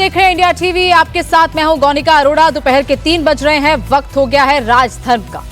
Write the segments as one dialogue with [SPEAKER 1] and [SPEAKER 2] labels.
[SPEAKER 1] देख रहे हैं इंडिया टीवी। आपके साथ मैं हूं गौनिका अरोड़ा। दोपहर के 3 बज रहे हैं। वक्त हो गया है राजधर्म का।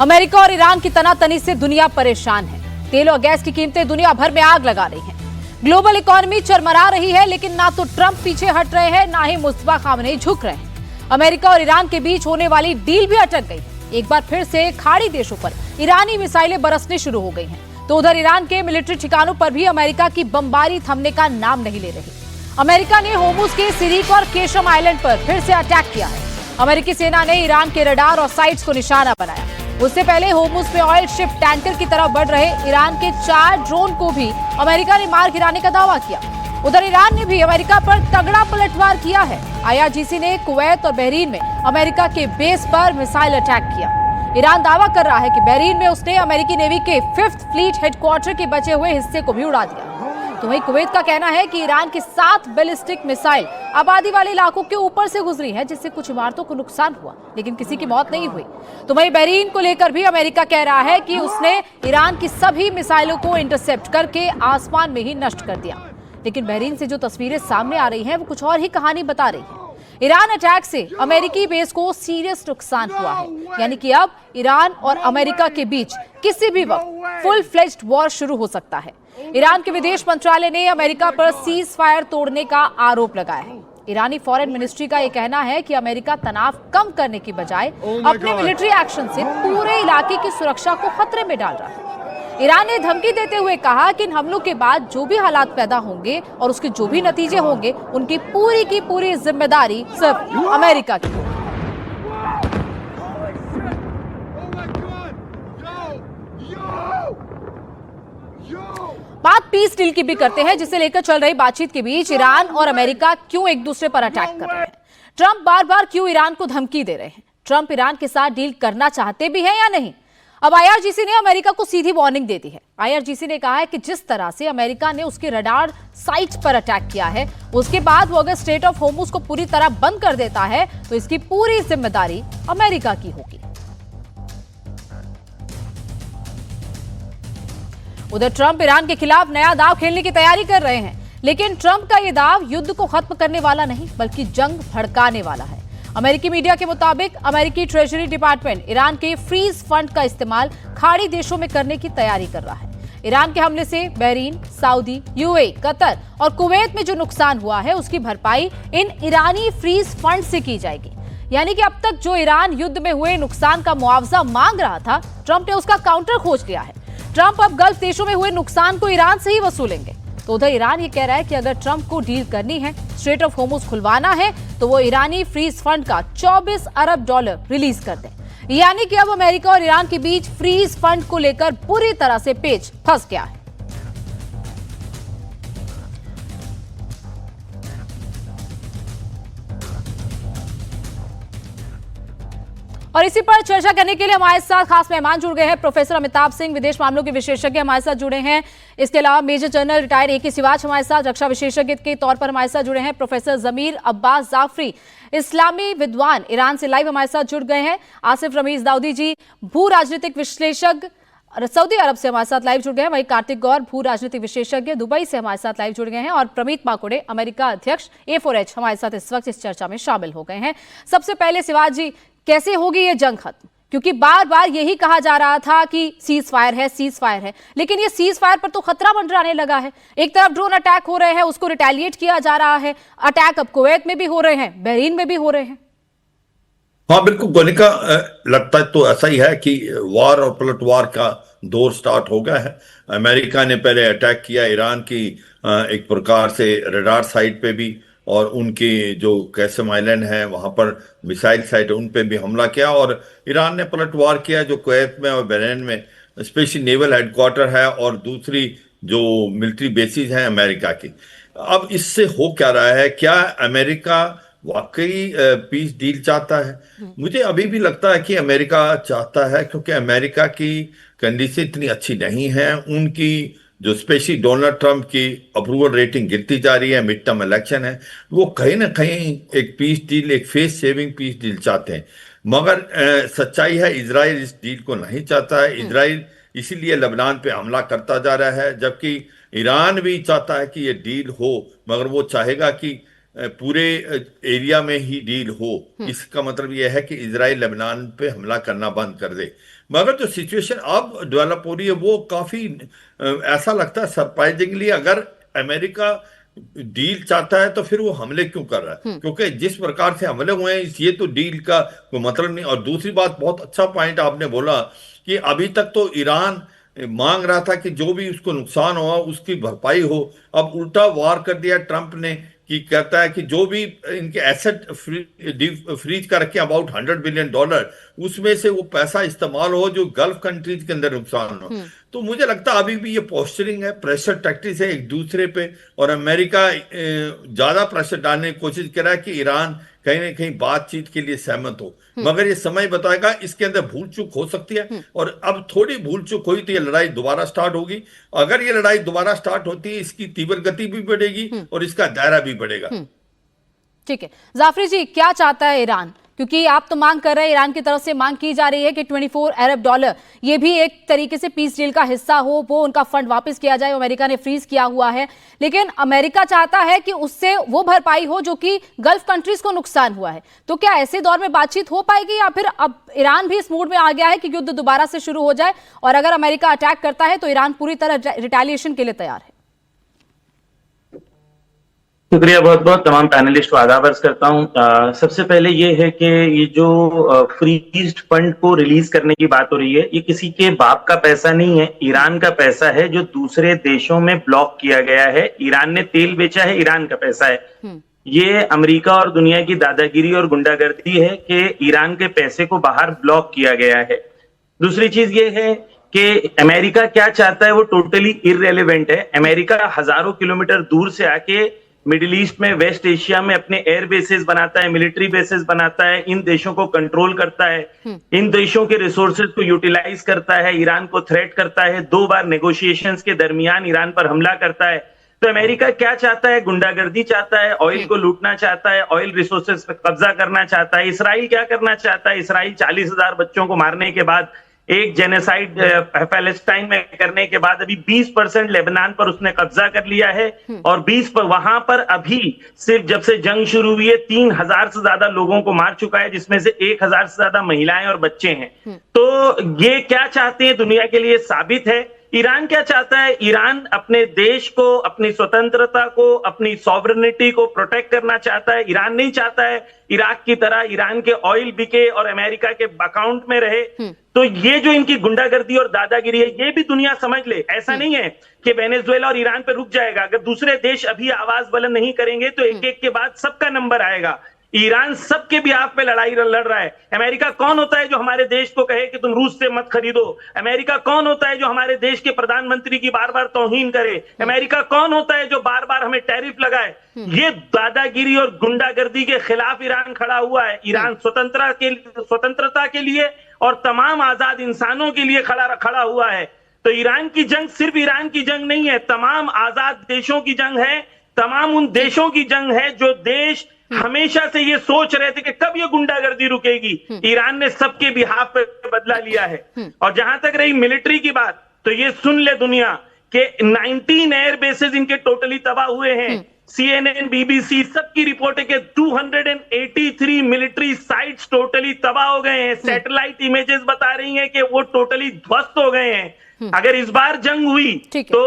[SPEAKER 1] अमेरिका और ईरान की तनातनी से दुनिया परेशान है। तेल और गैस की कीमतें दुनिया भर में आग लगा रही हैं। ग्लोबल इकोनॉमी चरमरा रही है, लेकिन ना तो ट्रंप पीछे हट रहे हैं, ना ही मुस्तफा खामनेई झुक रहे हैं। अमेरिका और ईरान के बीच होने वाली डील भी अटक गई। एक बार फिर से खाड़ी देशों पर ईरानी मिसाइलें बरसनी शुरू हो गई हैं, तो उधर ईरान के मिलिट्री ठिकानों पर भी अमेरिका की बमबारी थमने का नाम नहीं ले रही। अमेरिका ने होर्मुज के सिरिक और केशम आइलैंड पर फिर से अटैक किया है। अमेरिकी सेना ने ईरान के रडार और साइट्स को निशाना बनाया। उससे पहले होर्मुज में ऑयल शिप टैंकर की तरफ बढ़ रहे ईरान के 4 ड्रोन को भी अमेरिका ने मार गिराने का दावा किया। उधर ईरान ने भी अमेरिका पर तगड़ा पलटवार किया है। IRGC ने कुवैत और बहरीन में अमेरिका के बेस पर मिसाइल अटैक किया। ईरान दावा कर रहा है कि बहरीन में उसने अमेरिकी नेवी के 5th फ्लीट हेडक्वार्टर के बचे हुए हिस्से को भी उड़ा दिया। तो वहीं कुवैत का कहना है कि ईरान की 7 बैलिस्टिक मिसाइल आबादी वाले इलाकों के ऊपर से गुजरी है, जिससे कुछ इमारतों को नुकसान हुआ, लेकिन किसी की मौत नहीं हुई। तो वहीं बहरीन को लेकर भी अमेरिका कह रहा है कि उसने ईरान की सभी मिसाइलों को इंटरसेप्ट करके आसमान में ही नष्ट कर दिया। लेकिन बहरीन से जो तस्वीरें सामने आ रही हैं, वो कुछ और ही कहानी बता रही है। ईरान अटैक से अमेरिकी बेस को सीरियस नुकसान हुआ है, यानी कि अब ईरान और अमेरिका के बीच किसी भी वक्त फुल फ्लेज्ड वॉर शुरू हो सकता है। ईरान के विदेश मंत्रालय ने अमेरिका पर सीज फायर तोड़ने का आरोप लगाया है। ईरानी फॉरेन मिनिस्ट्री का यह कहना है कि अमेरिका तनाव कम करने की बजाय अपने मिलिट्री एक्शन से पूरे इलाके की सुरक्षा को खतरे में डाल रहा है। ईरान ने धमकी देते हुए कहा कि इन हमलों के बाद जो भी हालात पैदा होंगे और उसके जो भी नतीजे होंगे, उनकी पूरी की पूरी जिम्मेदारी सिर्फ अमेरिका की होगी। बात पीस डील की भी करते हैं, जिसे लेकर चल रही बातचीत के बीच ईरान और अमेरिका क्यों एक दूसरे पर अटैक कर रहे हैं। ट्रंप बार बार क्यों ईरान को धमकी दे रहे हैं। ट्रंप ईरान के साथ डील करना चाहते भी हैं या नहीं। अब IRGC ने अमेरिका को सीधी वार्निंग दे दी है। IRGC ने कहा है कि जिस तरह से अमेरिका ने उसके रडार साइट्स पर अटैक किया है, उसके बाद वो अगर स्ट्रेट ऑफ होर्मुज को पूरी तरह बंद कर देता है, तो इसकी पूरी जिम्मेदारी अमेरिका की होगी। उधर ट्रंप ईरान के खिलाफ नया दाव खेलने की तैयारी कर रहे हैं, लेकिन ट्रंप का यह दाव युद्ध को खत्म करने वाला नहीं, बल्कि जंग भड़काने वाला है। अमेरिकी मीडिया के मुताबिक अमेरिकी ट्रेजरी डिपार्टमेंट ईरान के फ्रीज फंड का इस्तेमाल खाड़ी देशों में करने की तैयारी कर रहा है। ईरान के हमले से बहरीन, सऊदी, UAE, कतर और कुवैत में जो नुकसान हुआ है, उसकी भरपाई इन ईरानी फ्रीज फंड से की जाएगी। यानी कि अब तक जो ईरान युद्ध में हुए नुकसान का मुआवजा मांग रहा था, ट्रंप ने उसका काउंटर खोज लिया है। ट्रंप अब गल्फ देशों में हुए नुकसान को ईरान से ही वसूलेंगे। तो उधर ईरान ये कह रहा है कि अगर ट्रंप को डील करनी है, स्ट्रेट ऑफ होर्मुज खुलवाना है, तो वो ईरानी फ्रीज फंड का $24 अरब रिलीज कर दें। यानी कि अब अमेरिका और ईरान के बीच फ्रीज फंड को लेकर पूरी तरह से पेच फंस गया है। और इसी पर चर्चा करने के लिए हमारे साथ खास मेहमान जुड़ गए हैं। प्रोफेसर अमिताभ सिंह, विदेश मामलों के विशेषज्ञ, हमारे साथ जुड़े हैं। इसके अलावा major general retired AK Siwach हमारे साथ रक्षा विशेषज्ञ के तौर पर हमारे साथ जुड़े हैं। प्रोफेसर जमीर अब्बास जाफरी, इस्लामी विद्वान, ईरान से लाइव हमारे साथ जुड़ गए हैं। आसिफ रमीज दाऊदी जी, भू राजनीतिक विश्लेषज्ञ, सऊदी अरब से हमारे साथ लाइव जुड़ गए हैं। वहीं कार्तिक गौर, भू राजनीतिक विशेषज्ञ, दुबई से हमारे साथ लाइव जुड़ गए हैं। और प्रमीत माकुड़े, अमेरिका अध्यक्ष A4H, हमारे साथ इस वक्त इस चर्चा में शामिल हो गए हैं। सबसे पहले सिवाच जी, कैसे होगी ये जंग खत्म? क्योंकि बार बार यही कहा जा रहा था कि सीज फायर है, लेकिन ये सीज फायर पर तो खतरा मंडराने लगा है। एक तरफ ड्रोन अटैक हो रहे हैं, उसको रिटेलिएट किया जा रहा है। अटैक अब कुवैत में भी हो रहे हैं, बहरीन में भी हो रहे हैं।
[SPEAKER 2] हाँ बिल्कुल गौनिका, लगता तो ऐसा ही है कि वार और पलटवार का दौर स्टार्ट हो गया है। अमेरिका ने पहले अटैक किया ईरान की एक प्रकार से रडार साइट पे भी, और उनकी जो कैसम आइलैंड है वहां पर मिसाइल साइट उन पे भी हमला किया, और ईरान ने पलटवार किया जो कुवैत में और बहरीन में स्पेशल नेवल हेडक्वार्टर है और दूसरी जो मिलिट्री बेसिस हैं अमेरिका की। अब इससे हो क्या रहा है? क्या अमेरिका वाकई पीस डील चाहता है? मुझे अभी भी लगता है कि अमेरिका चाहता है, क्योंकि अमेरिका की कंडीशन इतनी अच्छी नहीं है। उनकी जो स्पेशली डोनाल्ड ट्रंप की अप्रूवल रेटिंग गिरती जा रही है, मिड टर्म इलेक्शन है, वो कहीं ना कहीं एक पीस डील, एक फेस सेविंग पीस डील चाहते हैं। मगर सच्चाई है इजराइल इस डील को नहीं चाहता है। इजराइल इसीलिए लेबनान पे हमला करता जा रहा है, जबकि ईरान भी चाहता है कि ये डील हो, मगर वो चाहेगा कि पूरे एरिया में ही डील हो। इसका मतलब यह है कि इजराइल लेबनान पे हमला करना बंद कर दे। मगर जो सिचुएशन अब डेवलप हो रही है वो काफी ऐसा लगता है सरप्राइजिंगली, अगर अमेरिका डील चाहता है तो फिर वो हमले क्यों कर रहा है, क्योंकि जिस प्रकार से हमले हुए हैं ये तो डील का कोई मतलब नहीं। और दूसरी बात, बहुत अच्छा पॉइंट आपने बोला कि अभी तक तो ईरान मांग रहा था कि जो भी उसको नुकसान हुआ उसकी भरपाई हो। अब उल्टा वार कर दिया ट्रंप ने कि कहता है कि जो भी इनके एसेट फ्रीज कर रखे अबाउट $100 बिलियन, उसमें से वो पैसा इस्तेमाल हो जो गल्फ कंट्रीज के अंदर नुकसान हो। तो मुझे लगता है अभी भी ये पोस्चरिंग है, प्रेशर टैक्टिक्स है एक दूसरे पे। और अमेरिका ज्यादा प्रेशर डालने की कोशिश कर रहा है कि ईरान कहीं ना कहीं बातचीत के लिए सहमत हो। मगर ये समय बताएगा, इसके अंदर भूल चूक हो सकती है। और अब थोड़ी भूल चूक हुई तो ये लड़ाई दोबारा स्टार्ट होगी। अगर ये लड़ाई दोबारा स्टार्ट होती है, इसकी तीव्र गति भी बढ़ेगी और इसका दायरा भी बढ़ेगा।
[SPEAKER 1] ठीक है जाफरी जी, क्या चाहता है ईरान? क्योंकि आप तो मांग कर रहे हैं, ईरान की तरफ से मांग की जा रही है कि $24 अरब ये भी एक तरीके से पीस डील का हिस्सा हो, वो उनका फंड वापस किया जाए। अमेरिका ने फ्रीज किया हुआ है, लेकिन अमेरिका चाहता है कि उससे वो भरपाई हो जो कि गल्फ कंट्रीज को नुकसान हुआ है। तो क्या ऐसे दौर में बातचीत हो पाएगी, या फिर अब ईरान भी इस मूड में आ गया है कि युद्ध दोबारा से शुरू हो जाए और अगर अमेरिका अटैक करता है तो ईरान पूरी तरह रिटेलिएशन के लिए तैयार है?
[SPEAKER 3] शुक्रिया बहुत बहुत तमाम पैनलिस्ट को आदाब अर्ज करता हूं। सबसे पहले ये है कि ये जो फ्रीज्ड फंड को रिलीज करने की बात हो रही है, ये किसी के बाप का पैसा नहीं है, ईरान का पैसा है जो दूसरे देशों में ब्लॉक किया गया है। ईरान ने तेल बेचा है, ईरान का पैसा है। ये अमेरिका और दुनिया की दादागिरी और गुंडागर्दी है कि ईरान के पैसे को बाहर ब्लॉक किया गया है। दूसरी चीज ये है कि अमेरिका क्या चाहता है वो टोटली इररेलेवेंट है। अमेरिका हजारों किलोमीटर दूर से आके मिडिल ईस्ट में, वेस्ट एशिया में अपने एयर बेसेस बनाता है, मिलिट्री बेसेस बनाता है, इन देशों को कंट्रोल करता है, इन देशों के रिसोर्सेज को यूटिलाइज करता है, ईरान को थ्रेट करता है, 2 बार नेगोशिएशंस के दरमियान ईरान पर हमला करता है। तो अमेरिका क्या चाहता है? गुंडागर्दी चाहता है, ऑयल को लूटना चाहता है, ऑयल रिसोर्सेज पर कब्जा करना चाहता है। इसराइल क्या करना चाहता है? इसराइल 40,000 बच्चों को मारने के बाद, एक जेनोसाइड पैलेस्टाइन में करने के बाद अभी 20% लेबनान पर उसने कब्जा कर लिया है। और 20 पर वहां पर अभी सिर्फ जब से जंग शुरू हुई है 3,000 से ज्यादा लोगों को मार चुका है, जिसमें से 1,000 से ज्यादा महिलाएं और बच्चे हैं। तो ये क्या चाहते हैं दुनिया के लिए साबित है। ईरान क्या चाहता है? ईरान अपने देश को, अपनी स्वतंत्रता को, अपनी सॉवरेनिटी को प्रोटेक्ट करना चाहता है। ईरान नहीं चाहता है इराक की तरह ईरान के ऑयल बिके और अमेरिका के अकाउंट में रहे। तो ये जो इनकी गुंडागर्दी और दादागिरी है, ये भी दुनिया समझ ले। ऐसा नहीं है कि वेनेजुएला और ईरान पे रुक जाएगा। अगर दूसरे देश अभी आवाज बुलंद नहीं करेंगे तो एक एक के बाद सबका नंबर आएगा। ईरान सबके भी आप पे लड़ाई लड़ रहा है। अमेरिका कौन होता है जो हमारे देश को कहे कि तुम रूस से मत खरीदो? अमेरिका कौन होता है जो हमारे देश के प्रधानमंत्री की बार बार तौहीन करे? अमेरिका कौन होता है जो बार बार हमें टैरिफ लगाए? ये दादागिरी और गुंडागर्दी के खिलाफ ईरान खड़ा हुआ है। ईरान स्वतंत्रता के लिए और तमाम आजाद इंसानों के लिए खड़ा हुआ है। तो ईरान की जंग सिर्फ ईरान की जंग नहीं है, तमाम आजाद देशों की जंग है, तमाम उन देशों की जंग है जो देश हमेशा से ये सोच रहे थे कि कब ये गुंडागर्दी रुकेगी। ईरान ने सबके बिहाफ पे बदला लिया है। और जहां तक रही मिलिट्री की बात, तो ये सुन ले दुनिया के 19 एयर बेसेस इनके टोटली तबाह हुए हैं। CNN, BBC सबकी रिपोर्ट है कि 283 मिलिट्री साइट्स टोटली तबाह हो गए हैं। सैटेलाइट इमेजेस बता रही हैं कि वो टोटली ध्वस्त हो गए हैं। अगर इस बार जंग हुई तो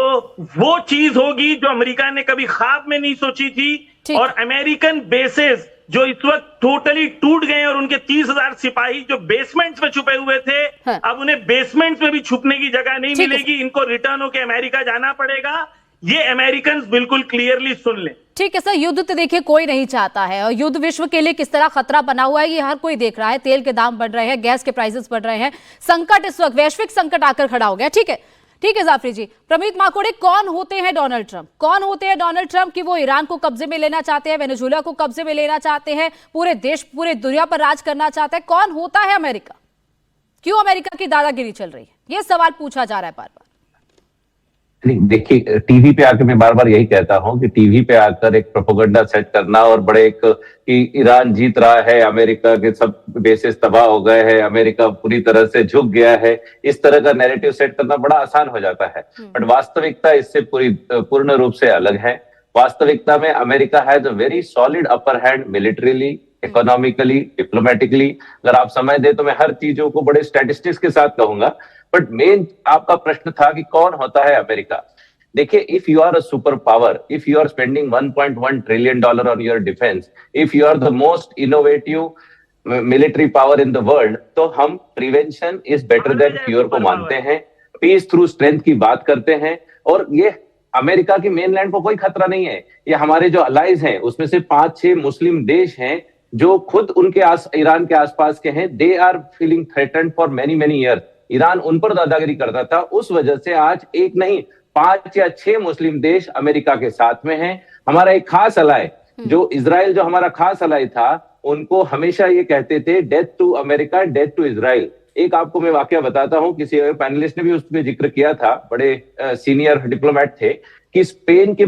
[SPEAKER 3] वो चीज होगी जो अमेरिका ने कभी ख्वाब में नहीं सोची थी। और अमेरिकन बेसेस जो इस वक्त टोटली टूट गए और उनके 30,000 सिपाही जो बेसमेंट्स में छुपे हुए थे, अब उन्हें बेसमेंट्स में भी छुपने की जगह नहीं मिलेगी। इनको रिटर्न होकर अमेरिका जाना पड़ेगा। ये अमेरिकन बिल्कुल क्लियरली सुन लें।
[SPEAKER 1] ठीक है सर, युद्ध तो देखिए कोई नहीं चाहता है, और युद्ध विश्व के लिए किस तरह खतरा बना हुआ है ये हर कोई देख रहा है। तेल के दाम बढ़ रहे हैं, गैस के प्राइसेस बढ़ रहे हैं, संकट इस वक्त वैश्विक संकट आकर खड़ा हो गया। ठीक है जाफरी जी। प्रमीत माकोड़े, कौन होते हैं डोनाल्ड ट्रंप? कौन होते हैं डोनाल्ड ट्रंप कि वो ईरान को कब्जे में लेना चाहते हैं, वेनेजुएला को कब्जे में लेना चाहते हैं, पूरे देश पूरे दुनिया पर राज करना चाहते हैं? कौन होता है अमेरिका? क्यों अमेरिका की दादागिरी चल रही है? ये सवाल पूछा जा रहा है बार बार।
[SPEAKER 4] नहीं, देखिए, टीवी पे आकर मैं बार बार यही कहता हूं कि टीवी पे आकर एक प्रोपेगेंडा सेट करना और बड़े एक कि ईरान जीत रहा है, अमेरिका के सब बेसेस तबाह हो गए हैं, अमेरिका पूरी तरह से झुक गया है, इस तरह का नैरेटिव सेट करना बड़ा आसान हो जाता है। बट वास्तविकता इससे पूर्ण रूप से अलग है। वास्तविकता में America has a very solid upper hand militarily, economically, diplomatically. अगर आप समय दे तो मैं हर चीजों को बड़े स्टैटिस्टिक्स के साथ कहूंगा, बट मेन आपका प्रश्न था कि कौन होता है अमेरिका। देखिए, if you are a superpower, if you are spending $1.1 trillion on your defence, if you are the most innovative military power in the world, तो हम prevention is better than cure को मानते हैं, piece through strength की बात करते हैं। और ये अमेरिका की मेनलैंड को कोई खतरा नहीं है। ये हमारे जो अलाइज हैं उसमें से 5-6 मुस्लिम देश हैं जो खुद उनके ईरान के आसपास के हैं। They are feeling threatened for many many year. Iran उन पर दादागिरी करता था, उस वजह से आज एक नहीं 5 या 6 मुस्लिम देश अमेरिका के साथ में हैं। हमारा एक खास अलाय जो इजराइल, जो हमारा खास अलाय था, उनको हमेशा ये कहते थे death to America, death to Israel. एक आपको मैं वाकया बताता हूं, किसी पैनलिस्ट ने भी उस पर जिक्र किया था, बड़े सीनियर डिप्लोमेट थे, कि स्पेन के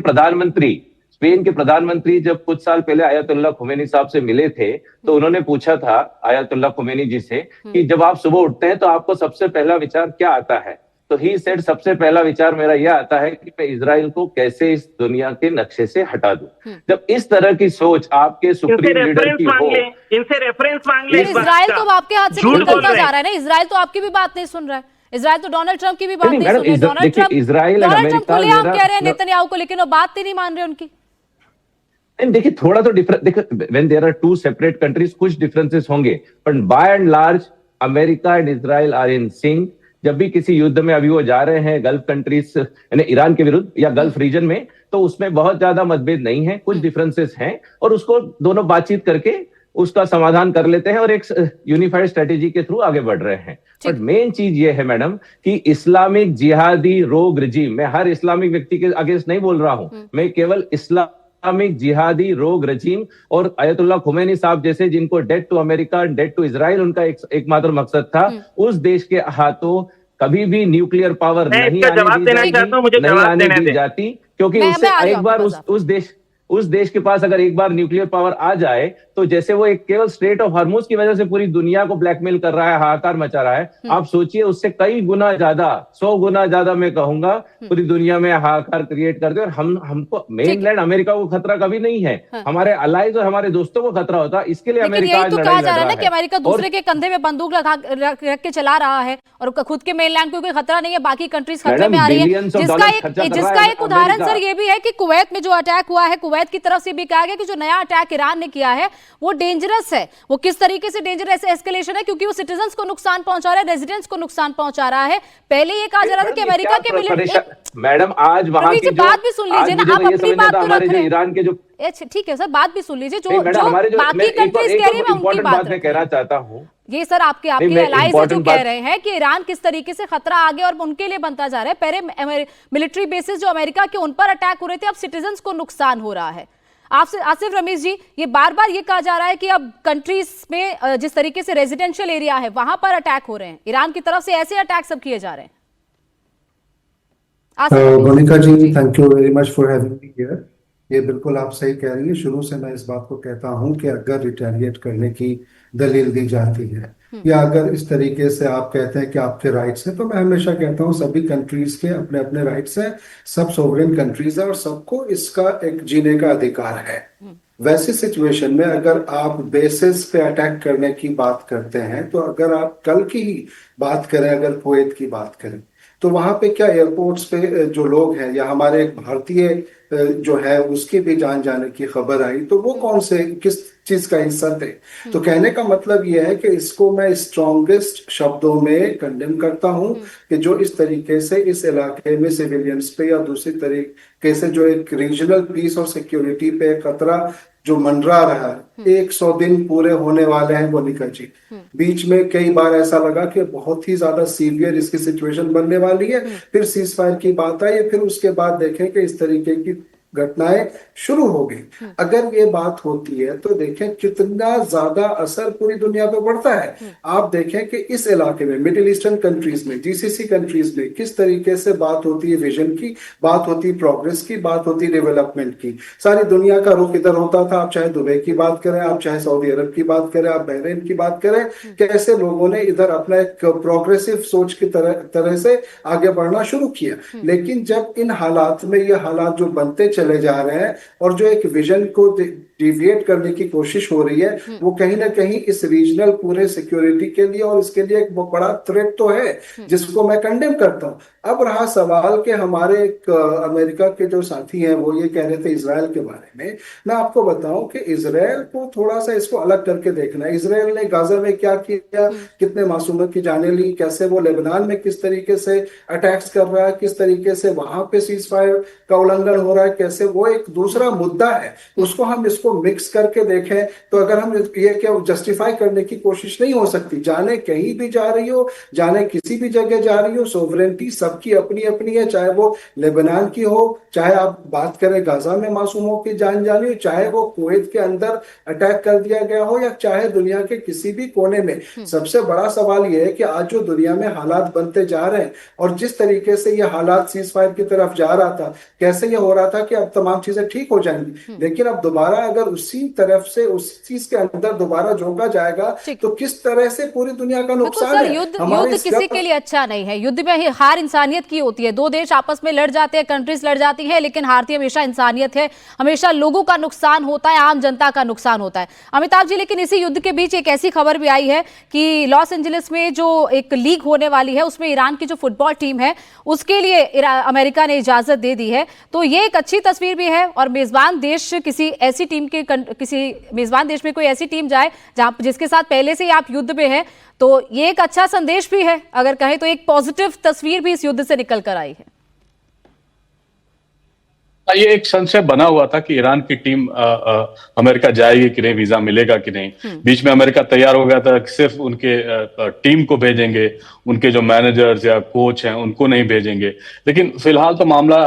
[SPEAKER 4] प्रधानमंत्री जब कुछ साल पहले आयतुल्लाह खुमैनी साहब से मिले थे, तो उन्होंने पूछा था आयतुल्लाह खुमैनी जी से कि जब आप सुबह उठते हैं तो आपको सबसे पहला विचार क्या आता है? तो ही सेड, सबसे पहला विचार मेरा यह आता है कि मैं इजराइल को कैसे इस दुनिया के नक्शे से हटा दूं। जब इस तरह की सोच आपके सुप्रीम लीडर की हो,
[SPEAKER 3] इनसे रेफरेंस मांग ले।
[SPEAKER 1] इजराइल तो आपके हाथ से निकलता जा रहा है ना। इजराइल तो आपकी भी बात नहीं सुन रहा है। इजराइल तो डोनाल्ड ट्रंप की भी बात नहीं सुन रहा है। डोनाल्ड ट्रंप खुलेआम कह रहे हैं नेतन्याहू को, लेकिन वो बात ही नहीं मान रहे उनकी।
[SPEAKER 4] देखिए, थोड़ा तो डिफरेंस, देखो, when there are 2 separate countries कुछ डिफरेंसेस होंगे, but by and large America and Israel are in sync. जब भी किसी युद्ध में अभी वो जा रहे हैं गल्फ कंट्रीज यानी ईरान के विरुद्ध या गल्फ रीजन में, तो उसमें बहुत ज्यादा मतभेद नहीं है, कुछ डिफरेंसेस हैं और उसको दोनों बातचीत करके उसका समाधान कर लेते हैं और एक यूनिफाइड स्ट्रेटेजी के थ्रू आगे बढ़ रहे हैं। बट मेन चीज ये है मैडम कि इस्लामिक जिहादी रोग रजीम, मैं हर इस्लामिक व्यक्ति के अगेंस्ट नहीं बोल रहा हूं, मैं केवल इस्लामिक जिहादी रोग रजीम और आयतुल्लाह खुमैनी साहब जैसे, जिनको death to America, death to Israel उनका एकमात्र मकसद था, उस देश के हाथों कभी भी न्यूक्लियर पावर नहीं आने दी जाती, क्योंकि उससे एक बार उस देश के पास अगर एक बार न्यूक्लियर पावर आ जाए, तो जैसे वो एक केवल स्ट्रेट ऑफ हॉर्मुज की वजह से पूरी दुनिया को ब्लैकमेल कर रहा है, हाहाकार मचा रहा है, आप सोचिए उससे कई गुना ज्यादा, 100 गुना ज्यादा मैं कहूंगा, पूरी दुनिया में हाहाकार क्रिएट करते हैं। और हमको मेनलैंड अमेरिका को खतरा कभी नहीं है, हमारे अलाइज और हमारे दोस्तों को खतरा होता है। इसके लिए अमेरिका आज लड़ाई लड़ रहा है कि
[SPEAKER 1] अमेरिका दूसरे के कंधे में बंदूक रख के चला रहा है और खुद के मेनलैंड को कोई खतरा नहीं है, बाकी कंट्रीज खतरे में आ रही है। जिसका एक उदाहरण सर ये भी है कि कुवैत में जो अटैक हुआ है, कुवैत की तरफ से भी कहा गया कि जो नया अटैक ईरान ने किया है वो डेंजरस है। वो किस तरीके से डेंजरस एस्केलेशन है, क्योंकि वो सिटीजंस को नुकसान पहुंचा रहा है, रेजिडेंट्स को नुकसान पहुंचा रहा है। पहले ये कहा जा रहा था कि अमेरिका के मिलिट्री,
[SPEAKER 4] मैडम आज वहां की
[SPEAKER 1] बात भी सुन लीजिए ना, आप अपनी बात तो रख रहे हैं।
[SPEAKER 4] ईरान के जो
[SPEAKER 1] ठीक है सर, बात भी सुन लीजिए, जो बाकी कंट्रीज कह रही है मैं उनकी बात
[SPEAKER 4] कहना चाहता हूँ।
[SPEAKER 1] ये सर आपके एलाइज जो कह रहे हैं कि ईरान किस तरीके से खतरा आगे और उनके लिए बनता जा रहा है। पहले मिलिट्री बेसिस जो अमेरिका के उन पर अटैक हो रहे थे, अब सिटीजंस को नुकसान हो रहा है। आपसे आसिफ रमीज जी, ये बार बार ये कहा जा रहा है कि अब कंट्रीज में जिस तरीके से रेजिडेंशियल एरिया है वहां पर अटैक हो रहे हैं, ईरान की तरफ से ऐसे अटैक सब किए जा रहे हैं।
[SPEAKER 5] Gonika ji, thank you very much for having me here. ये बिल्कुल आप सही कह रही है। शुरू से मैं इस बात को कहता हूं कि अगर रिटेलिएट करने की दलील दी जाती है या अगर इस तरीके से आप कहते हैं कि आपके राइट्स हैं, तो मैं हमेशा कहता हूं सभी कंट्रीज के अपने अपने राइट्स हैं, सब सोवरेन कंट्रीज हैं और सबको इसका एक जीने का अधिकार है। वैसी सिचुएशन में अगर आप बेसिस पे अटैक करने की बात करते हैं, तो अगर आप कल की ही बात करें, अगर कुवैत की बात करें, तो वहां पे क्या एयरपोर्ट्स पे जो लोग हैं या हमारे एक भारतीय जो है उसकी भी जान जाने की खबर आई, तो वो कौन से किस चीज का हिस्सा थे? तो कहने का मतलब ये है कि इसको मैं स्ट्रॉन्गेस्ट शब्दों में कंडेम करता हूं कि जो इस तरीके से इस इलाके में सिविलियंस पे या दूसरी तरीके से जो एक रीजनल पीस और सिक्योरिटी पे खतरा जो मंडरा रहा है, 100 दिन पूरे होने वाले हैं गोनिका जी। बीच में कई बार ऐसा लगा कि बहुत ही ज्यादा सीवियर इसकी सिचुएशन बनने वाली है, फिर सीज फायर की बात आई, फिर उसके बाद देखें कि इस तरीके की घटनाएं शुरू हो गई। अगर ये बात होती है तो देखें कितना ज्यादा असर पूरी दुनिया पे पड़ता है। आप देखें कि इस इलाके में, मिडिल ईस्टर्न कंट्रीज में, जीसीसी कंट्रीज में किस तरीके से बात होती है विजन की, बात होती है प्रोग्रेस की, बात होती है डेवलपमेंट की। सारी दुनिया का रुख इधर होता था। आप चाहे दुबई की बात करें, आप चाहे सऊदी अरब की बात करें, आप बहरीन की बात करें, कैसे लोगों ने इधर अपना एक प्रोग्रेसिव सोच की तरह से आगे बढ़ना शुरू किया। लेकिन जब इन हालात में ये हालात जो बनते चले जा रहे हैं और जो एक विजन को डिविएट करने की कोशिश हो रही है, वो कहीं ना कहीं इस रीजनल पूरे सिक्योरिटी के लिए और इसके लिए एक बड़ा थ्रेट तो है, जिसको मैं कंडेम करता हूँ। अब रहा सवाल कि हमारे एक अमेरिका के जो साथी हैं वो ये कह रहे थे इजराइल के बारे में। मैं आपको बताऊं कि इजराइल को थोड़ा सा इसको अलग करके देखना है। इजराइल ने गाजा में क्या किया, कितने मासूमों की जानें ली, कैसे वो लेबनान में किस तरीके से अटैक्स कर रहा है, किस तरीके से वहां पे सीज फायर का उल्लंघन हो रहा है, कैसे वो एक दूसरा मुद्दा है, उसको हम इसको मिक्स करके देखें तो अगर हम ये क्या जस्टिफाई करने की कोशिश नहीं हो सकती। जाने कहीं भी जा रही हो, जाने किसी भी जगह जा रही हो, सोवरेंटी सबकी अपनी अपनी है, चाहे वो लेबनान की हो, चाहे आप बात करें गाजा में मासूमों की जान जानी हो, चाहे वो कुवैत के अंदर अटैक कर दिया गया हो, या चाहे दुनिया के किसी भी कोने में। सबसे बड़ा सवाल यह है कि आज जो दुनिया में हालात बनते जा रहे हैं और जिस तरीके से ये हालात सीज फायर की तरफ जा रहा था, कैसे ये हो रहा था कि अब तमाम चीजें ठीक हो जाएंगी, लेकिन अब दोबारा अगर उसी तरफ से उस चीज के अंदर दोबारा झोंका जाएगा तो किस तरह से पूरी दुनिया का नुकसान है।
[SPEAKER 1] युद्ध किसी के लिए अच्छा नहीं है। युद्ध में हार इंसानियत की होती है। दो देश आपस में लड़ जाते हैं, कंट्रीज लड़ जाती है, लेकिन हारती हमेशा इंसानियत है। हमेशा लोगों का नुकसान होता है, आम जनता का नुकसान होता है। अमिताभ जी, लेकिन इसी युद्ध के बीच एक ऐसी खबर भी आई है कि लॉस एंजलिस में जो एक लीग होने वाली है उसमें ईरान की जो फुटबॉल टीम है उसके लिए अमेरिका ने इजाजत दे दी है। तो ये एक अच्छी तस्वीर भी है, और मेजबान देश किसी ऐसी टीम के किसी मेजबान देश में कोई ऐसी टीम जाए जहां जिसके साथ पहले से ही आप युद्ध में है, तो ये एक अच्छा संदेश भी है। अगर कहें तो एक पॉजिटिव तस्वीर भी इस युद्ध से निकल कर आई है।
[SPEAKER 6] ये एक संशय बना हुआ था कि ईरान की टीम अमेरिका जाएगी कि नहीं, वीजा मिलेगा कि नहीं। बीच में अमेरिका तैयार हो गया था कि सिर्फ उनके टीम को भेजेंगे, उनके जो मैनेजर्स या कोच हैं उनको नहीं भेजेंगे। लेकिन फिलहाल तो मामला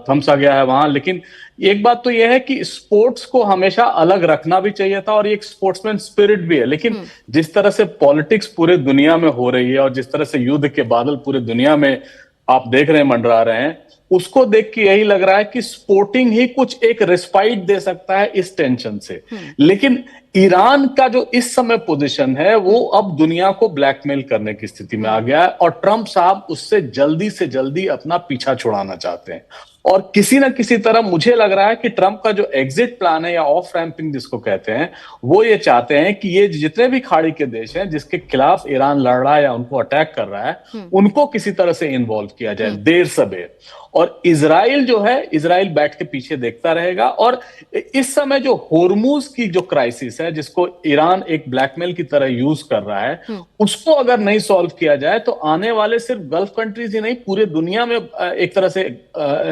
[SPEAKER 6] थमसा गया है वहां। लेकिन एक बात तो यह है कि स्पोर्ट्स को हमेशा अलग रखना भी चाहिए था, और ये एक स्पोर्ट्समैन स्पिरिट भी है। लेकिन जिस तरह से पॉलिटिक्स पूरे दुनिया में हो रही है और जिस तरह से युद्ध के बादल पूरे दुनिया में आप देख रहे हैं, मंडरा रहे हैं, उसको देख के यही लग रहा है कि स्पोर्टिंग ही कुछ एक रिस्पाइट दे सकता है इस टेंशन से। लेकिन ईरान का जो इस समय पोजीशन है वो अब दुनिया को ब्लैकमेल करने की स्थिति में आ गया है, और ट्रंप साहब उससे जल्दी से जल्दी अपना पीछा छुड़ाना चाहते हैं। और किसी ना किसी तरह मुझे लग रहा है कि ट्रंप का जो एग्जिट प्लान है, या ऑफ रैंपिंग जिसको कहते हैं, वो ये चाहते हैं कि ये जितने भी खाड़ी के देश हैं जिसके खिलाफ ईरान लड़ रहा है या उनको अटैक कर रहा है, उनको किसी तरह से इन्वॉल्व किया जाए देर सबेर। और इजराइल जो है, इजराइल बैठ के पीछे देखता रहेगा। और इस समय जो होर्मुज की जो क्राइसिस है, जिसको ईरान एक ब्लैकमेल की तरह यूज कर रहा है, उसको अगर नहीं सॉल्व किया जाए तो आने वाले सिर्फ गल्फ कंट्रीज ही नहीं, पूरे दुनिया में एक तरह से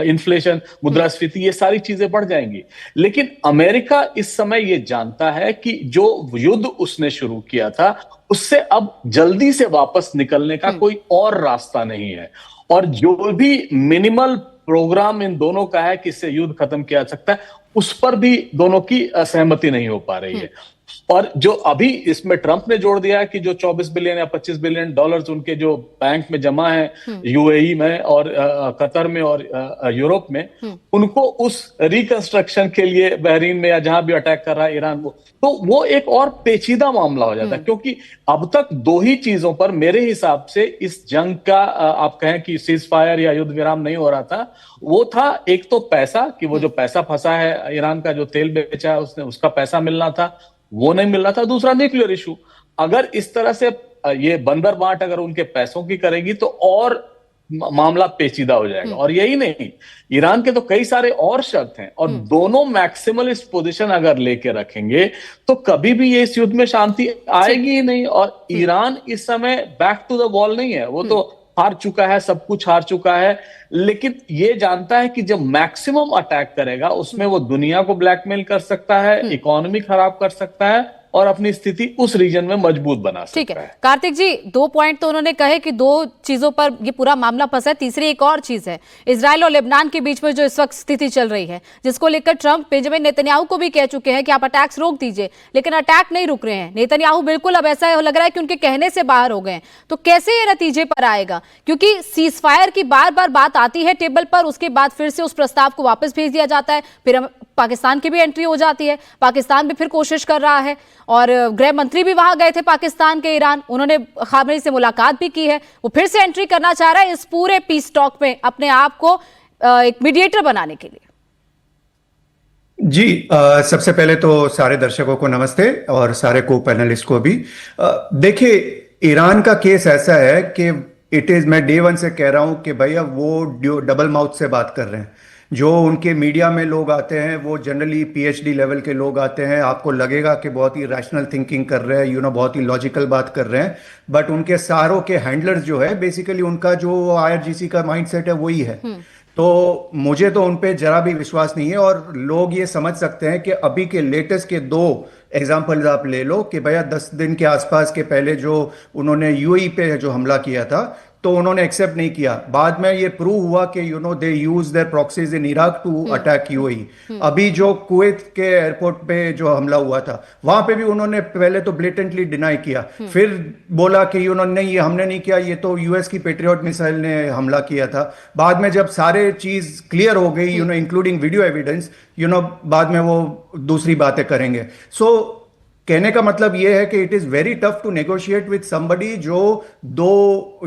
[SPEAKER 6] इन्फ्लेशन, मुद्रास्फीति, ये सारी चीजें बढ़ जाएंगी। लेकिन अमेरिका इस समय ये जानता है कि जो युद्ध उसने शुरू किया था उससे अब जल्दी से वापस निकलने का कोई और रास्ता नहीं है। और जो भी मिनिमल प्रोग्राम इन दोनों का है कि इससे युद्ध खत्म किया जा सकता है, उस पर भी दोनों की सहमति नहीं हो पा रही है। और जो अभी इसमें ट्रंप ने जोड़ दिया है कि जो 24 बिलियन या 25 बिलियन डॉलर्स उनके जो बैंक में जमा है यूएई में और कतर में और यूरोप में, उनको उस रिकंस्ट्रक्शन के लिए बहरीन में या जहां भी अटैक कर रहा है ईरान, तो वो एक और पेचीदा मामला हो जाता है। क्योंकि अब तक दो ही चीजों पर मेरे हिसाब से इस जंग का आप कहें कि सीज फायर या युद्ध विराम नहीं हो रहा था, वो था एक तो पैसा, कि वो जो पैसा फंसा है ईरान का, जो तेल बेचा है उसने, उसका पैसा मिलना था, वो नहीं मिल रहा था। दूसरा न्यूक्लियर इशू। अगर इस तरह से ये बंदर बांट अगर उनके पैसों की करेगी तो और मामला पेचीदा हो जाएगा। और यही नहीं, ईरान के तो कई सारे और शर्त हैं, और दोनों मैक्सिमलिस्ट पोजीशन अगर लेके रखेंगे तो कभी भी ये इस युद्ध में शांति आएगी ही नहीं। और ईरान इस समय बैक टू द वॉल नहीं है, वो तो हार चुका है, सब कुछ हार चुका है, लेकिन ये जानता है कि जब मैक्सिमम अटैक करेगा उसमें वो दुनिया को ब्लैकमेल कर सकता है, इकोनॉमी खराब कर सकता है, और अपनी स्थिति उस रीजन में मजबूत बना सकता है।
[SPEAKER 1] कार्तिक जी, 2 पॉइंट तो उन्होंने कहे कि 2 चीजों पर ये पूरा मामला फंसा है। तीसरी एक और चीज है, इजराइल और लेबनान के बीच में जो इस वक्त स्थिति चल रही है, जिसको लेकर ट्रंप बेंजामिन नेतन्याहू को भी कह चुके हैं कि आप अटैक्स रोक दीजिए, लेकिन अटैक नहीं रुक रहे हैं। नेतन्याहू बिल्कुल अब ऐसा लग रहा है कि उनके कहने से बाहर हो गए। तो कैसे ये नतीजे पर आएगा? क्योंकि सीज फायर की बार बार बात आती है टेबल पर, उसके बाद फिर से उस प्रस्ताव को वापस भेज दिया जाता है, फिर पाकिस्तान की भी एंट्री हो जाती है, पाकिस्तान भी फिर कोशिश कर रहा है, और गृह मंत्री भी वहां गए थे पाकिस्तान के ईरान, उन्होंने खामेनी से मुलाकात भी की है, वो फिर से एंट्री करना चाह रहा है इस पूरे पीस टॉक में अपने आप को एक मीडिएटर बनाने के लिए।
[SPEAKER 7] जी सबसे पहले तो सारे दर्शकों को नमस्ते और सारे को पैनलिस्ट को भी। देखिए, ईरान का केस ऐसा है कि मैं डे वन से कह रहा हूं कि भैया वो डबल माउथ से बात कर रहे हैं। जो उनके मीडिया में लोग आते हैं वो जनरली पीएचडी लेवल के लोग आते हैं, आपको लगेगा कि बहुत ही रैशनल थिंकिंग कर रहे हैं, बहुत ही लॉजिकल बात कर रहे हैं, बट उनके सारों के हैंडलर्स जो है बेसिकली उनका जो आईआरजीसी का माइंडसेट है वही है। तो मुझे तो उन पे जरा भी विश्वास नहीं है। और लोग ये समझ सकते हैं कि अभी के लेटेस्ट के 2 एग्जाम्पल्स आप ले लो कि भैया 10 दिन के आसपास के पहले जो उन्होंने यूएई पे जो हमला किया था तो उन्होंने एक्सेप्ट नहीं किया। बाद में ये प्रूव हुआ कि they use their proxies in Iraq to attack UAE. अभी जो कुवैत के एयरपोर्ट पे जो हमला हुआ था वहां पे भी उन्होंने पहले तो ब्लेटेंटली डिनाई किया, फिर बोला कि नहीं ये हमने नहीं किया, ये तो यूएस की पेट्रियट मिसाइल ने हमला किया था। बाद में जब सारे चीज क्लियर हो गई इंक्लूडिंग वीडियो एविडेंस, बाद में वो दूसरी बातें करेंगे। सो कहने का मतलब यह है कि it is very tough to negotiate with somebody